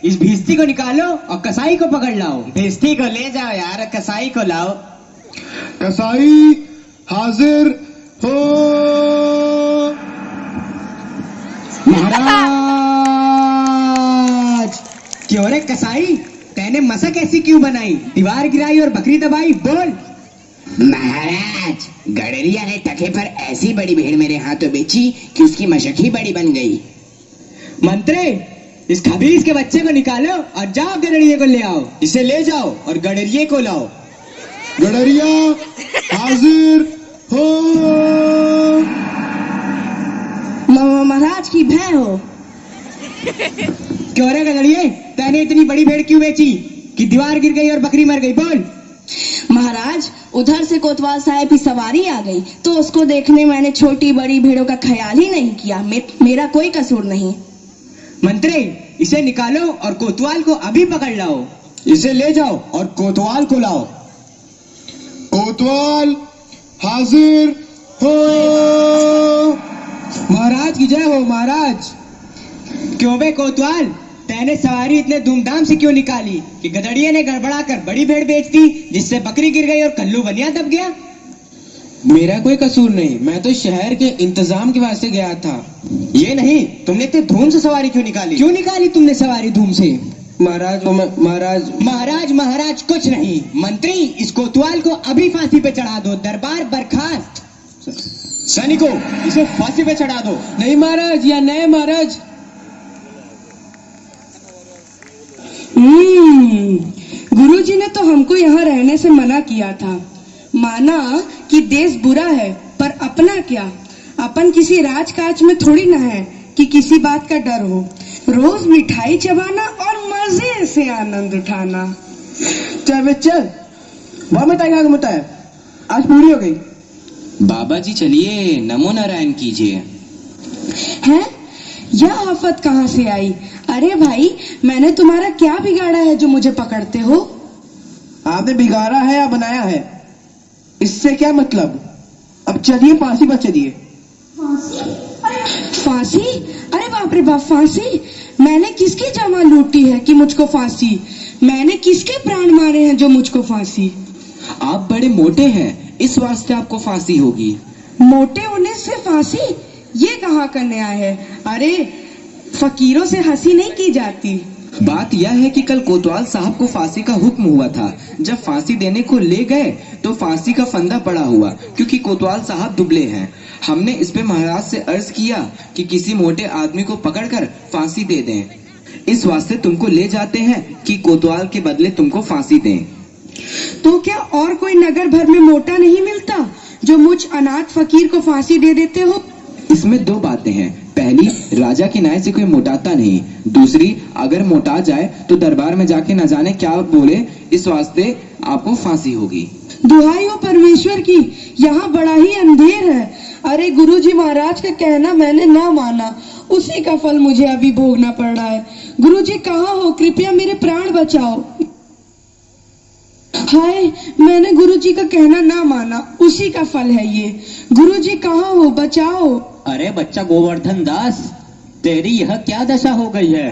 इस भिस्ती को निकालो और कसाई को पकड़ लाओ। भिस्ती को ले जाओ यार, कसाई को लाओ। कसाई हाजिर हो। महाराज। क्यों रे कसाई, तेने मसक ऐसी क्यों बनाई, दीवार गिराई और बकरी दबाई, बोल। महाराज गडरिया ने तखे पर ऐसी बड़ी भीड़ मेरे हाथों बेची कि उसकी मशक ही बड़ी बन गई। मंत्री, इस खबीज के बच्चे को निकालो और जाओ गडरिये को ले आओ। इसे ले जाओ और गडरिये को लाओ। गडरिया हाजिर हो। महाराज की भय हो। क्यों रे गडरिये, तेने इतनी बड़ी भेड़ क्यों बेची कि दीवार गिर गई और बकरी मर गई, बोल। महाराज उधर से कोतवाल साहब की सवारी आ गई तो उसको देखने मैंने छोटी बड़ी भेड़ों का ख्याल ही नहीं किया। मेरा कोई कसूर नहीं। मंत्री, इसे निकालो और कोतवाल को अभी पकड़ लाओ। इसे ले जाओ और कोतवाल को लाओ। कोतवाल हाजिर हो। महाराज की जय हो। महाराज। क्यों बे कोतवाल, तेने सवारी इतने धूमधाम से क्यों निकाली कि गधड़िये ने गड़बड़ा कर बड़ी भेड़ बेच दी, जिससे बकरी गिर गई और कल्लू बनिया दब गया। मेरा कोई कसूर नहीं, मैं तो शहर के इंतजाम के वास्ते गया था। ये नहीं, तुमने इतने धूम से सवारी क्यों निकाली। क्यों निकाली तुमने सवारी धूम से। महाराज महाराज महाराज महाराज कुछ नहीं। मंत्री, इस कोतवाल को अभी फांसी पे चढ़ा दो। दरबार बर्खास्त। सैनिकों, इसे फांसी पे चढ़ा दो। नहीं महाराज, या नहीं महाराज। गुरुजी ने तो हमको यहाँ रहने से मना किया था। माना कि देश बुरा है, पर अपना क्या, अपन किसी राजकाज में थोड़ी ना है कि किसी बात का डर हो। रोज मिठाई चबाना और मजे से आनंद उठाना। चल चल, वह मिठाई खा के मत है, आज पूरी हो गई। बाबा जी चलिए, नमो नारायण कीजिए। है यह आफत कहाँ से आई? अरे भाई, मैंने तुम्हारा क्या बिगाड़ा है जो मुझे पकड़ते हो? आपने बिगाड़ा है या बनाया है, इससे क्या मतलब। अब चलिए फांसी पर चलिए। फांसी? अरे बाप रे बाप, फांसी? मैंने किसकी जमा लूटी है कि मुझको फांसी? मैंने किसके प्राण मारे हैं जो मुझको फांसी? आप बड़े मोटे हैं, इस वास्ते आपको फांसी होगी। मोटे होने से फांसी? ये कहाँ का न्याय है? अरे फकीरों से हंसी नहीं की जाती। बात यह है कि कल कोतवाल साहब को फांसी का हुक्म हुआ था। जब फांसी देने को ले गए तो फांसी का फंदा पड़ा हुआ, क्योंकि कोतवाल साहब दुबले हैं। हमने इस पे महाराज से अर्ज किया कि किसी मोटे आदमी को पकड़कर फांसी दे दें। इस वास्ते तुमको ले जाते हैं कि कोतवाल के बदले तुमको फांसी दें। तो क्या और कोई नगर भर में मोटा नहीं मिलता जो मुझ अनाथ फकीर को फांसी दे देते हो? इसमें दो बातें हैं। पहली, राजा के न्याय से कोई मोटाता नहीं। दूसरी, अगर मोटा जाए तो दरबार में जाके न जाने क्या बोले, इस वास्ते आपको फांसी होगी। दुहाई हो परमेश्वर की, यहाँ बड़ा ही अंधेर है। अरे गुरुजी महाराज का कहना मैंने ना माना, उसी का फल मुझे अभी भोगना पड़ रहा है। गुरुजी कहाँ हो? कृपया मेरे प्राण बचाओ। हाय, मैंने गुरुजी का कहना ना माना, उसी का फल है ये। गुरुजी कहाँ हो? बचाओ। अरे बच्चा गोवर्धन दास, तेरी यह क्या दशा हो गई है?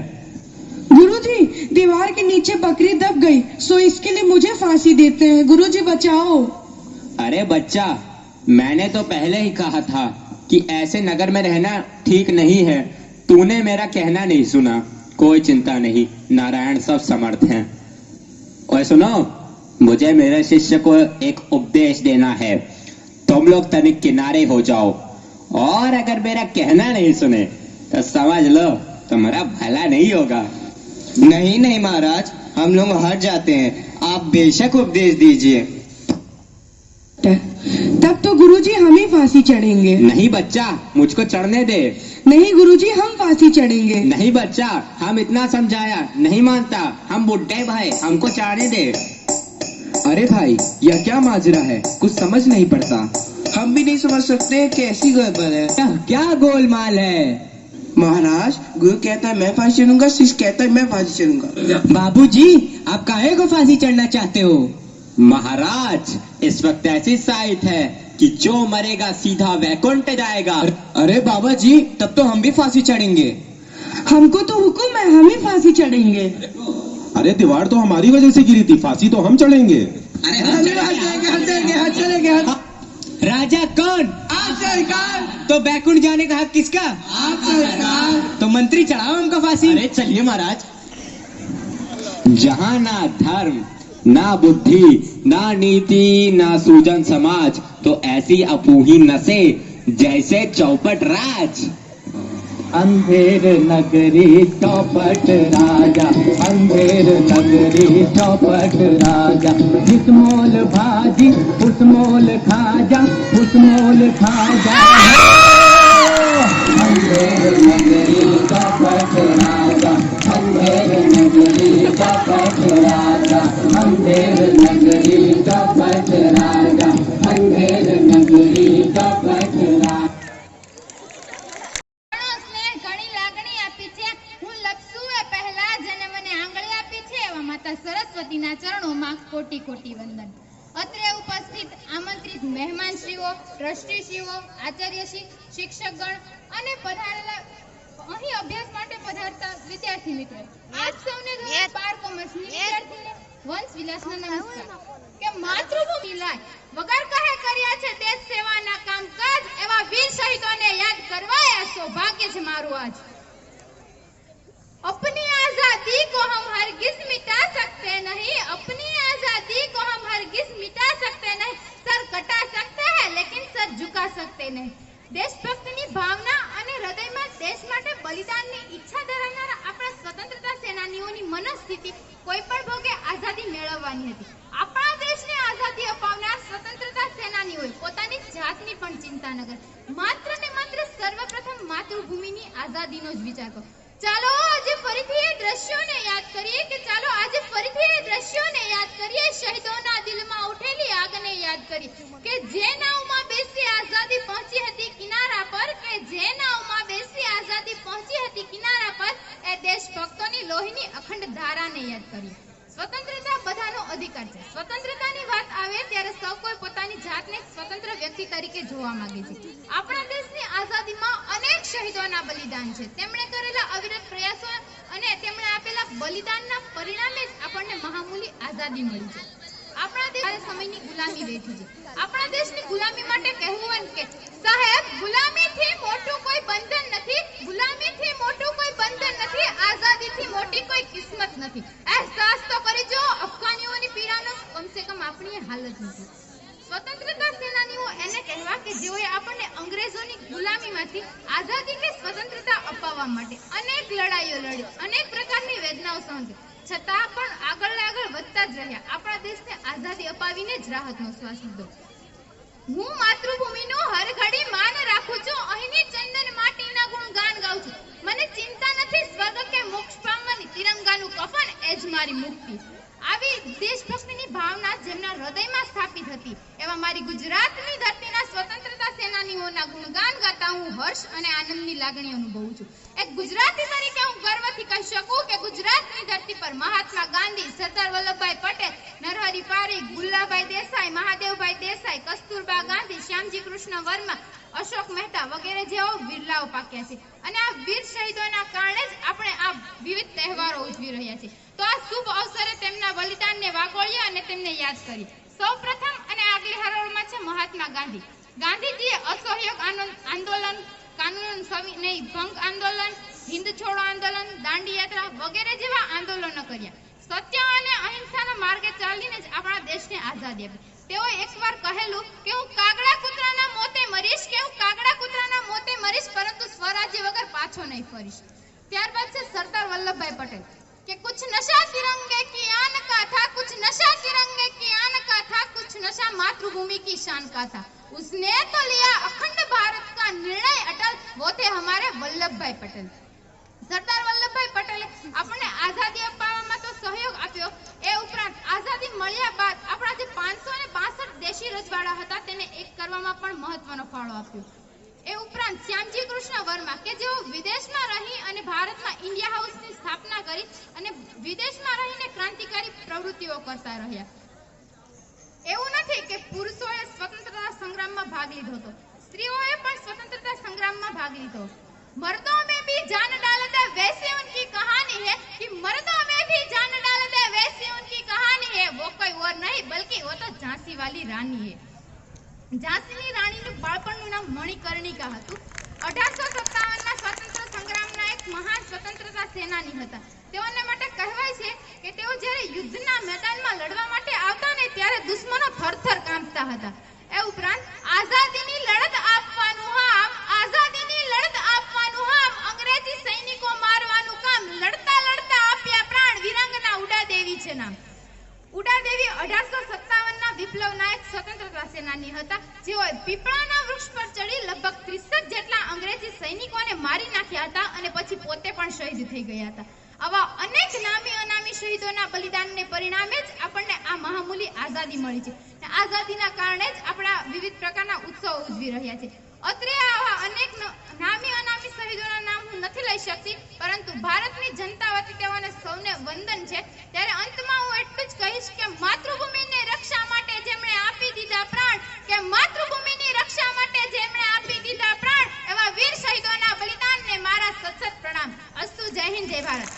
गुरुजी, दीवार के नीचे बकरी दब गई, सो इसके लिए मुझे फांसी देते हैं। गुरुजी बचाओ। अरे बच्चा, मैंने तो पहले ही कहा था कि ऐसे नगर में रहना ठीक नहीं है। तूने मेरा कहना नहीं सुना। कोई चिंता नहीं, नारायण सब समर्थ हैं। और सुनो, मुझे मेरे शिष्य को एक उपदेश देना है। तुम लोग तनिक किनारे हो जाओ, और अगर मेरा कहना नहीं सुने तो समझ लो तुम्हारा भला नहीं होगा। नहीं नहीं महाराज, हम लोग हट जाते हैं, आप बेशक उपदेश दीजिए। तब तो गुरुजी हम ही फांसी चढ़ेंगे। नहीं बच्चा, मुझको चढ़ने दे। नहीं गुरुजी, हम फांसी चढ़ेंगे। नहीं बच्चा, हम इतना समझाया नहीं मानता, हम बुड्ढे भाई, हमको चढ़ने दे। अरे भाई, यह क्या माजरा है, कुछ समझ नहीं पड़ता। हम भी नहीं समझ सकते कैसी गड़बड़ है। क्या गोलमाल है? महाराज, गुरु कहता है मैं फांसी चढ़ूंगा, शिष्य कहता है मैं फांसी चढ़ूंगा। बाबूजी, आप काहे को फांसी चढ़ना चाहते हो? महाराज, इस वक्त ऐसी साइट है कि जो मरेगा सीधा वैकुंठ जाएगा। अरे बाबा जी, तब तो हम भी फांसी चढ़ेंगे। हमको तो हुक्म है, हम ही फांसी चढ़ेंगे। अरे दीवार तो हमारी वजह से गिरी थी, फांसी तो हम चढ़ेंगे। अरे हम चढ़ेंगे। राजा कौन? आप सरकार। तो बैकुंठ जाने का हक किसका? आप सरकार। तो मंत्री चढ़ाओ हमको फांसी। अरे चलिए महाराज। जहाँ ना धर्म, ना बुद्धि, ना नीति, ना सूजन समाज, तो ऐसी अपूही नसे जैसे चौपट राज। अंधेर नगरी चौपट राजा, अंधेर नगरी चौपट राजा, जिस मोल भाजी उस मोल खाजा, उस मोल खाजा। अंधेर नगरी चौपट राजा, अंधेर नगरी चौपट राजा, अंधेर नगरी चौपट राजा, अंधेर नगरी चौपट राजा। ઘણી લાગણી આપી છે, હું લપસું એ પહેલા જેને મને આંગળી આપી છે એવા માતા સરસ્વતીના ચરણોમાં કોટી કોટી વંદન। અત્રે ઉપસ્થિત આમંત્રિત મહેમાનશ્રીઓ, ટ્રસ્ટીશ્રીઓ, આચાર્યશ્રી, શિક્ષકગણ અને પધારેલા અહીં અભ્યાસ માટે પધારતા વિદ્યાર્થી મિત્રો, આપ સૌને ધોરણ 12 કોમર્સની વિદ્યાર્થીને વંશ વિલાસના નમસ્કાર। કે માતૃભૂમિ લાય વગર કહે કર્યા છે દેશ સેવાના કામકાજ, એવા વીર શહીદોને યાદ કરવા એ સૌભાગ્ય છે મારું आज। अपनी आजादी को हम हरगिज मिटा सकते नहीं, अपनी आजादी को हम हरगिज मिटा सकते नहीं, सर कटा सकते हैं लेकिन सर झुका सकते नहीं। देशभक्तिनी भावना અને હૃદયમાં દેશ માટે બલિદાનની ઈચ્છા ધરાવનારા આપણા સ્વતંત્રતા સેનાનીઓની મનસ્થિતિ કોઈ પણ ભોગે આઝાદી મેળવવાની હતી। આપણા દેશને આઝાદી અપાવનાર સ્વતંત્રતા સેનાનીઓએ પોતાની જાતની પણ ચિંતા ન કરી, માત્ર ને માત્ર સર્વપ્રથમ માતૃભૂમિની આઝાદીનો જ વિચાર કર્યો। ચાલો આજે ફરીથી એ દ્રશ્યોને યાદ કરીએ કે ચાલો આજે ફરીથી એ દ્રશ્યોને યાદ કરીએ, શહીદોના દિલમાં ઉઠેલી આગને યાદ કરીએ કે જે નાવમાં બેસી આઝાદી પહોંચી હતી કિનારા પર, કે જે નાવમાં બેસી આઝાદી પહોંચી હતી કિનારા પર, એ દેશભક્તોની લોહીની અખંડ ધારાને યાદ કરીએ। સ્વતંત્રતા બધાનો અધિકાર છે। સ્વતંત્રતાની વાત આવે ત્યારે સૌ કોઈ પોતાની જાતને સ્વતંત્ર વ્યક્તિ તરીકે જોવા માંગે છે। આપણા દેશની આઝાદીમાં અનેક શહીદોના બલિદાન છે। તેમણે કરેલા અવિરત પ્રયાસો અને તેમણે આપેલા બલિદાનના પરિણામે જ આપણને મહામૂલી આઝાદી મળી છે। આપણા દેશ સમયની ગુલામી વેઠી છે। આપણા દેશની ગુલામી માટે કહેવું કે સાહેબ, ગુલામીથી મોટું કોઈ બંધન નથી, ગુલામીથી મોટું કોઈ બંધન નથી, આઝાદીથી મોટી કોઈ કિસ્મત નથી। અહેસાસ તો કરજો અફઘાનીઓની પીડાનો કમસે કમ આપણી હાલત નથી। સ્વતંત્રતા સેનાનીઓ એને કહેવા કે જેઓએ આપણને અંગ્રેજોની ગુલામીમાંથી આઝાદી કે સ્વતંત્રતા અપાવવા માટે અનેક લડાઈઓ લડી, અનેક પ્રકારની વેદનાઓ સહન કરી, છતાં પણ આગળ વધતા જ રહ્યા, આપણા દેશને આઝાદી અપાવીને જ રાહતનો શ્વાસ લીધો। હું માતૃભૂમિનો હર ઘડી માન રાખું છું, અહીંની ચંદન માટીના ગુણગાન ગાઉં છું। મને ચિંતા નથી સ્વર્ગ કે મોક્ષ પામવાની, તિરંગાનું કફન એ જ મારી મુક્તિ। આવી દેશભક્તિની ભાવના જેમના હૃદયમાં સ્થાપિત હતી એવા મારી ગુજરાતની ધરતીના સ્વતંત્રતા સેનાનીઓના ગુણગાન ગાતા હું હર્ષ અને આનંદની લાગણી અનુભવું છું। એક ગુજરાતી તરીકે હું ગર્વથી કહી શકું કે ગુજરાતની ધરતી પર મહાત્મા ગાંધી, સરદાર વલ્લભભાઈ પટેલ, નરહરી પારીખ, ગુલ્લાભાઈ દેસાઈ, મહાદેવભાઈ દેસાઈ, કસ્તુરબા ગાંધી, શ્યામજી કૃષ્ણ વર્મા, અશોક મહેતા વગેરે જેવો વિરલાઓ પાક્યા છે। અને આ વીર શહીદોના કારણે જ આપણે આ વિવિધ તહેવારો ઉજવી રહ્યા છીએ। તો આ શુભ અવસરે તેમના બલિદાનને વાગોળીએ અને તેમને યાદ કરીએ। સૌપ્રથમ અને આગલી હરોળમાં છે મહાત્મા ગાંધી। ગાંધીજીએ અસહયોગ આંદોલન, કાનૂન સવિનય ભંગ આંદોલન, હિન્દ છોડો આંદોલન, દાંડી યાત્રા વગેરે જેવા આંદોલનો કર્યા। સત્ય અને અહિંસાના અહિંસાના માર્ગે ચાલીને જ આપણા દેશને આઝાદી આપી. તેઓ એકવાર કહેલું કે હું કાગડા કૂતરાના મોતે મરીશ, પરંતુ સ્વરાજ્ય વગર પાછો નહીં ફરીશ. ત્યારબાદ છે સરદાર વલ્લભભાઈ પટેલ કે કુછ નશા तिरंगे की आन का था, कुछ नशा तिरंगे की आन का था, कुछ नशा मातृभूमि की शान का था. उसने तो लिया अखंड भारत का निर्णय अटल, वो थे हमारे वल्लभभाई पटेल. સરદાર વલ્લભભાઈ પટેલે આપણને આઝાદી અપાવવામાં તો સહયોગ આપ્યો. એ ઉપરાંત આઝાદી મળ્યા બાદ આપણા જે 562 દેશી રજવાડા હતા તેને એક કરવામાં પણ મહત્વનો ફાળો આપ્યો. એ ઉપરાંત શ્યામજી કૃષ્ણ વર્મા કે જેઓ વિદેશમાં રહી અને ભારતમાં ઇન્ડિયા હાઉસની સ્થાપના કરી અને વિદેશમાં રહીને ક્રાંતિકારી પ્રવૃત્તિઓ કરતા રહ્યા. એવું નથી કે પુરુષોએ સ્વતંત્રતા સંગ્રામમાં ભાગ લીધો હતો, સ્ત્રીઓએ પણ સ્વતંત્રતા સંગ્રામમાં ભાગ લીધો. मर्दों में भी जान डालते वैसे उनकी कहानी है कि मर्दों में भी जान डालते वैसी उनकी कहानी है. वो कोई और नहीं बल्कि वो तो झांसी वाली रानी है. ઝાંસીની રાણીનું બાળપણનું નામ મણિકર્ણિકા હતું. 1857ના સ્વાતંત્ર્ય સંગ્રામના એક મહાન સ્વતંત્રતા સેનાની હતા. તેઓને માટે કહેવાય છે કે તેઓ જ્યારે યુદ્ધના મેદાનમાં લડવા માટે આવતા ને ત્યારે દુશ્મનો થરથર કાંપતા હતા. એ ઉપરાંત આઝાદીની લડત આપવાનું હામ, અંગ્રેજી સૈનિકો મારવાનું કામ, લડતા લડતા આપ્યા પ્રાણ, વિરંગના ઉડાદેવી છે નામ. ઉડાદેવી 1857ના વિપ્લવ નાયક સ્વતંત્રતા સેનાની હતા, જેઓએ પીપળાના વૃક્ષ પર ચડી લગભગ 30 જેટલા અંગ્રેજી સૈનિકોને મારી નાખ્યા હતા અને પછી પોતે પણ શહીદ થઈ ગયા હતા. આવા અનેક નામી અનામી શહીદોના બલિદાનને પરિણામે જ આપણને આ મહામૂલી આઝાદી મળી છે. આઝાદીના કારણે જ આપણા વિવિધ પ્રકારના ઉત્સવો ઉજવી રહ્યા છે. અત્રે આવા અનેક નામી અનામી શહીદોના નામ હું નથી લઈ શકતી, પરંતુ ભારતની જનતા વતી તેઓને સૌને વંદન છે. ત્યારે અંતમાં હું એટલું જ કહીશ કે માતૃભૂમિની રક્ષા માટે જેમણે આપી દીધા પ્રાણ, એવા વીર શહીદોના બલિદાનને મારા સતત પ્રણામ. અસ્તુ. જય હિન્દ, જય ભારત.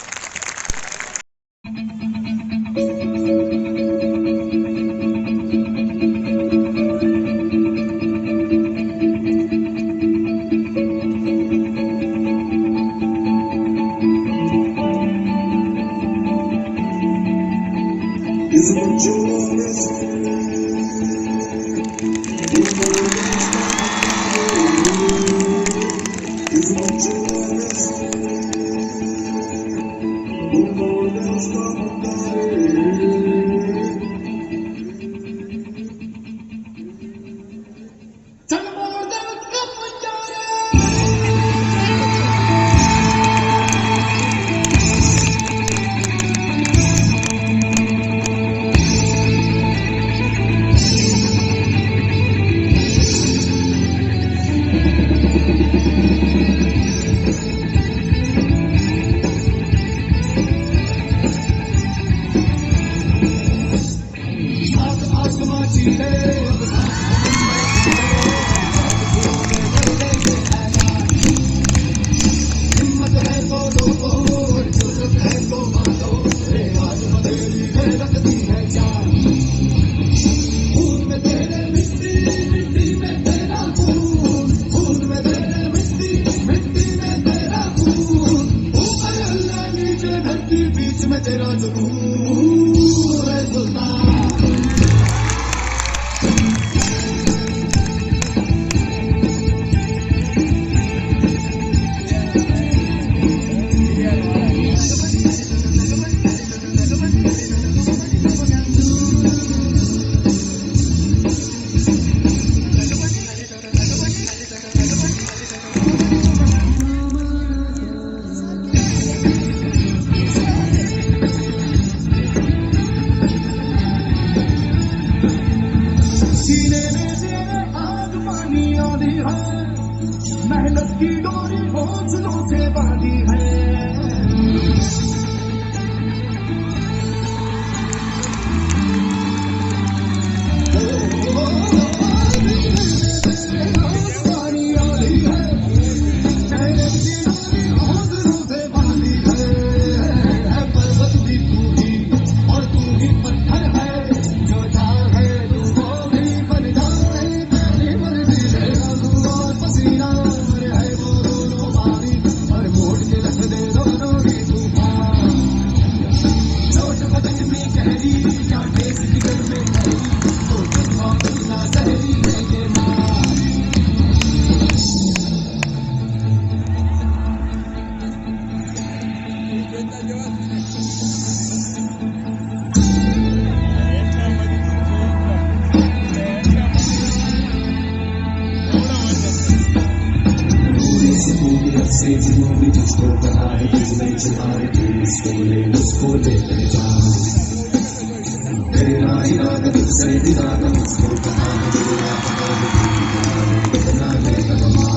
से जो भी जिसको कहा है तुझने तुम्हारे दिल इसको ले उसको लेकर जाओ तेरा इरादा तुझसे इरादा मुझको कहा है तेरा पता है इतना ले लगवाओ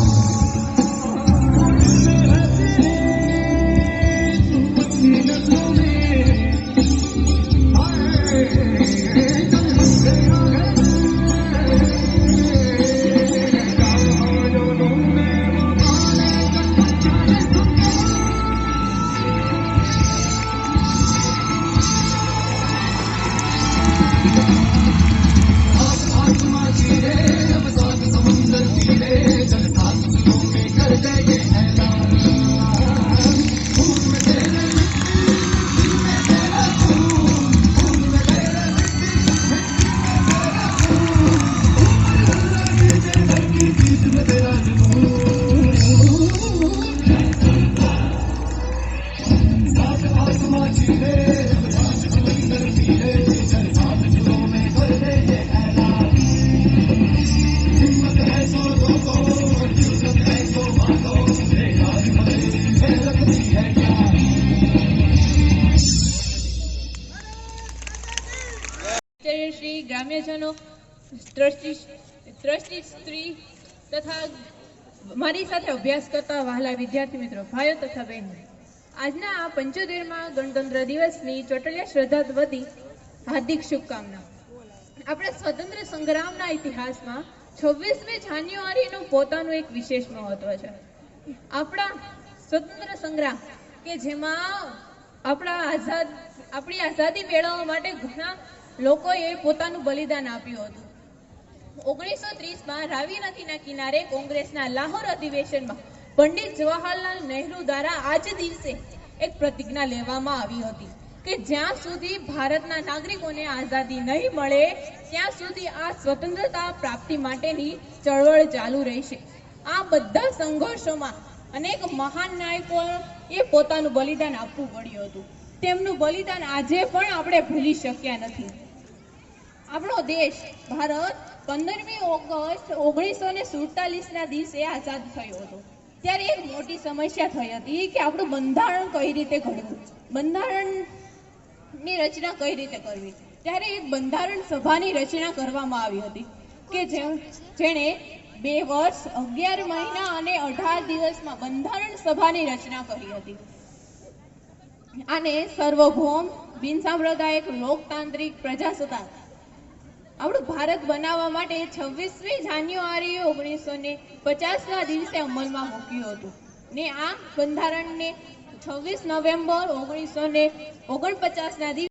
શ્રી ગ્રામ્યજનો ટ્રસ્ટી સ્ત્રી તથા મારી સાથે અભ્યાસ કરતા વહાલા વિદ્યાર્થી મિત્રો, ભાઈઓ તથા બહેનો, આજના આ 75મા ગણતંત્ર દિવસની ચોટલિયા શ્રદ્ધા વતી હાર્દિક શુભકામના. આપણે સ્વતંત્ર સંગ્રામના ઇતિહાસમાં 26મી જાન્યુઆરીનું પોતાનું એક વિશેષ મહત્વ છે. આપણા સ્વતંત્ર સંગ્રામ કે જેમાં આપણી આઝાદી મેળવવા માટે ઘણા લોકોએ પોતાનું બલિદાન આપ્યું હતું. 1930માં રાવી નદીના કિનારે કોંગ્રેસના લાહોર અધિવેશનમાં પંડિત જવાહરલાલ નહેરુ દ્વારા આજ દિવસે એક પ્રતિજ્ઞા લેવામાં આવી હતી કે જ્યાં સુધી ભારતના નાગરિકોને આઝાદી નહીં મળે ત્યાં સુધી આ સ્વતંત્રતા પ્રાપ્તિ માટેની ચળવળ ચાલુ રહેશે. આ બધા સંઘર્ષોમાં અનેક મહાન નાયકોએ પોતાનું બલિદાન આપવું પડ્યું હતું. તેમનું બલિદાન આજે પણ આપણે ભૂલી શક્યા નથી. આપણો દેશ ભારત 15મી ઓગસ્ટ 1947ના દિવસે આઝાદ થયો હતો. ત્યારે એક મોટી સમસ્યા થઈ હતી કે આપણું બંધારણ કઈ રીતે ઘડવું, બંધારણની રચના કઈ રીતે કરવી. ત્યારે એક બંધારણ સભાની રચના કરવામાં આવી હતી કે જેણે 2 વર્ષ 11 મહિના અને 18 દિવસમાં બંધારણ સભાની રચના કરી હતી. આને સર્વભૌમ બિનસાંપ્રદાયિક લોકતાંત્રિક પ્રજાસત્તાક આપણું ભારત બનાવવા માટે 26મી જાન્યુઆરી 1950ના દિવસે અમલમાં મૂક્યું હતું ને આ બંધારણને 26 નવેમ્બર 1949ના દિવસે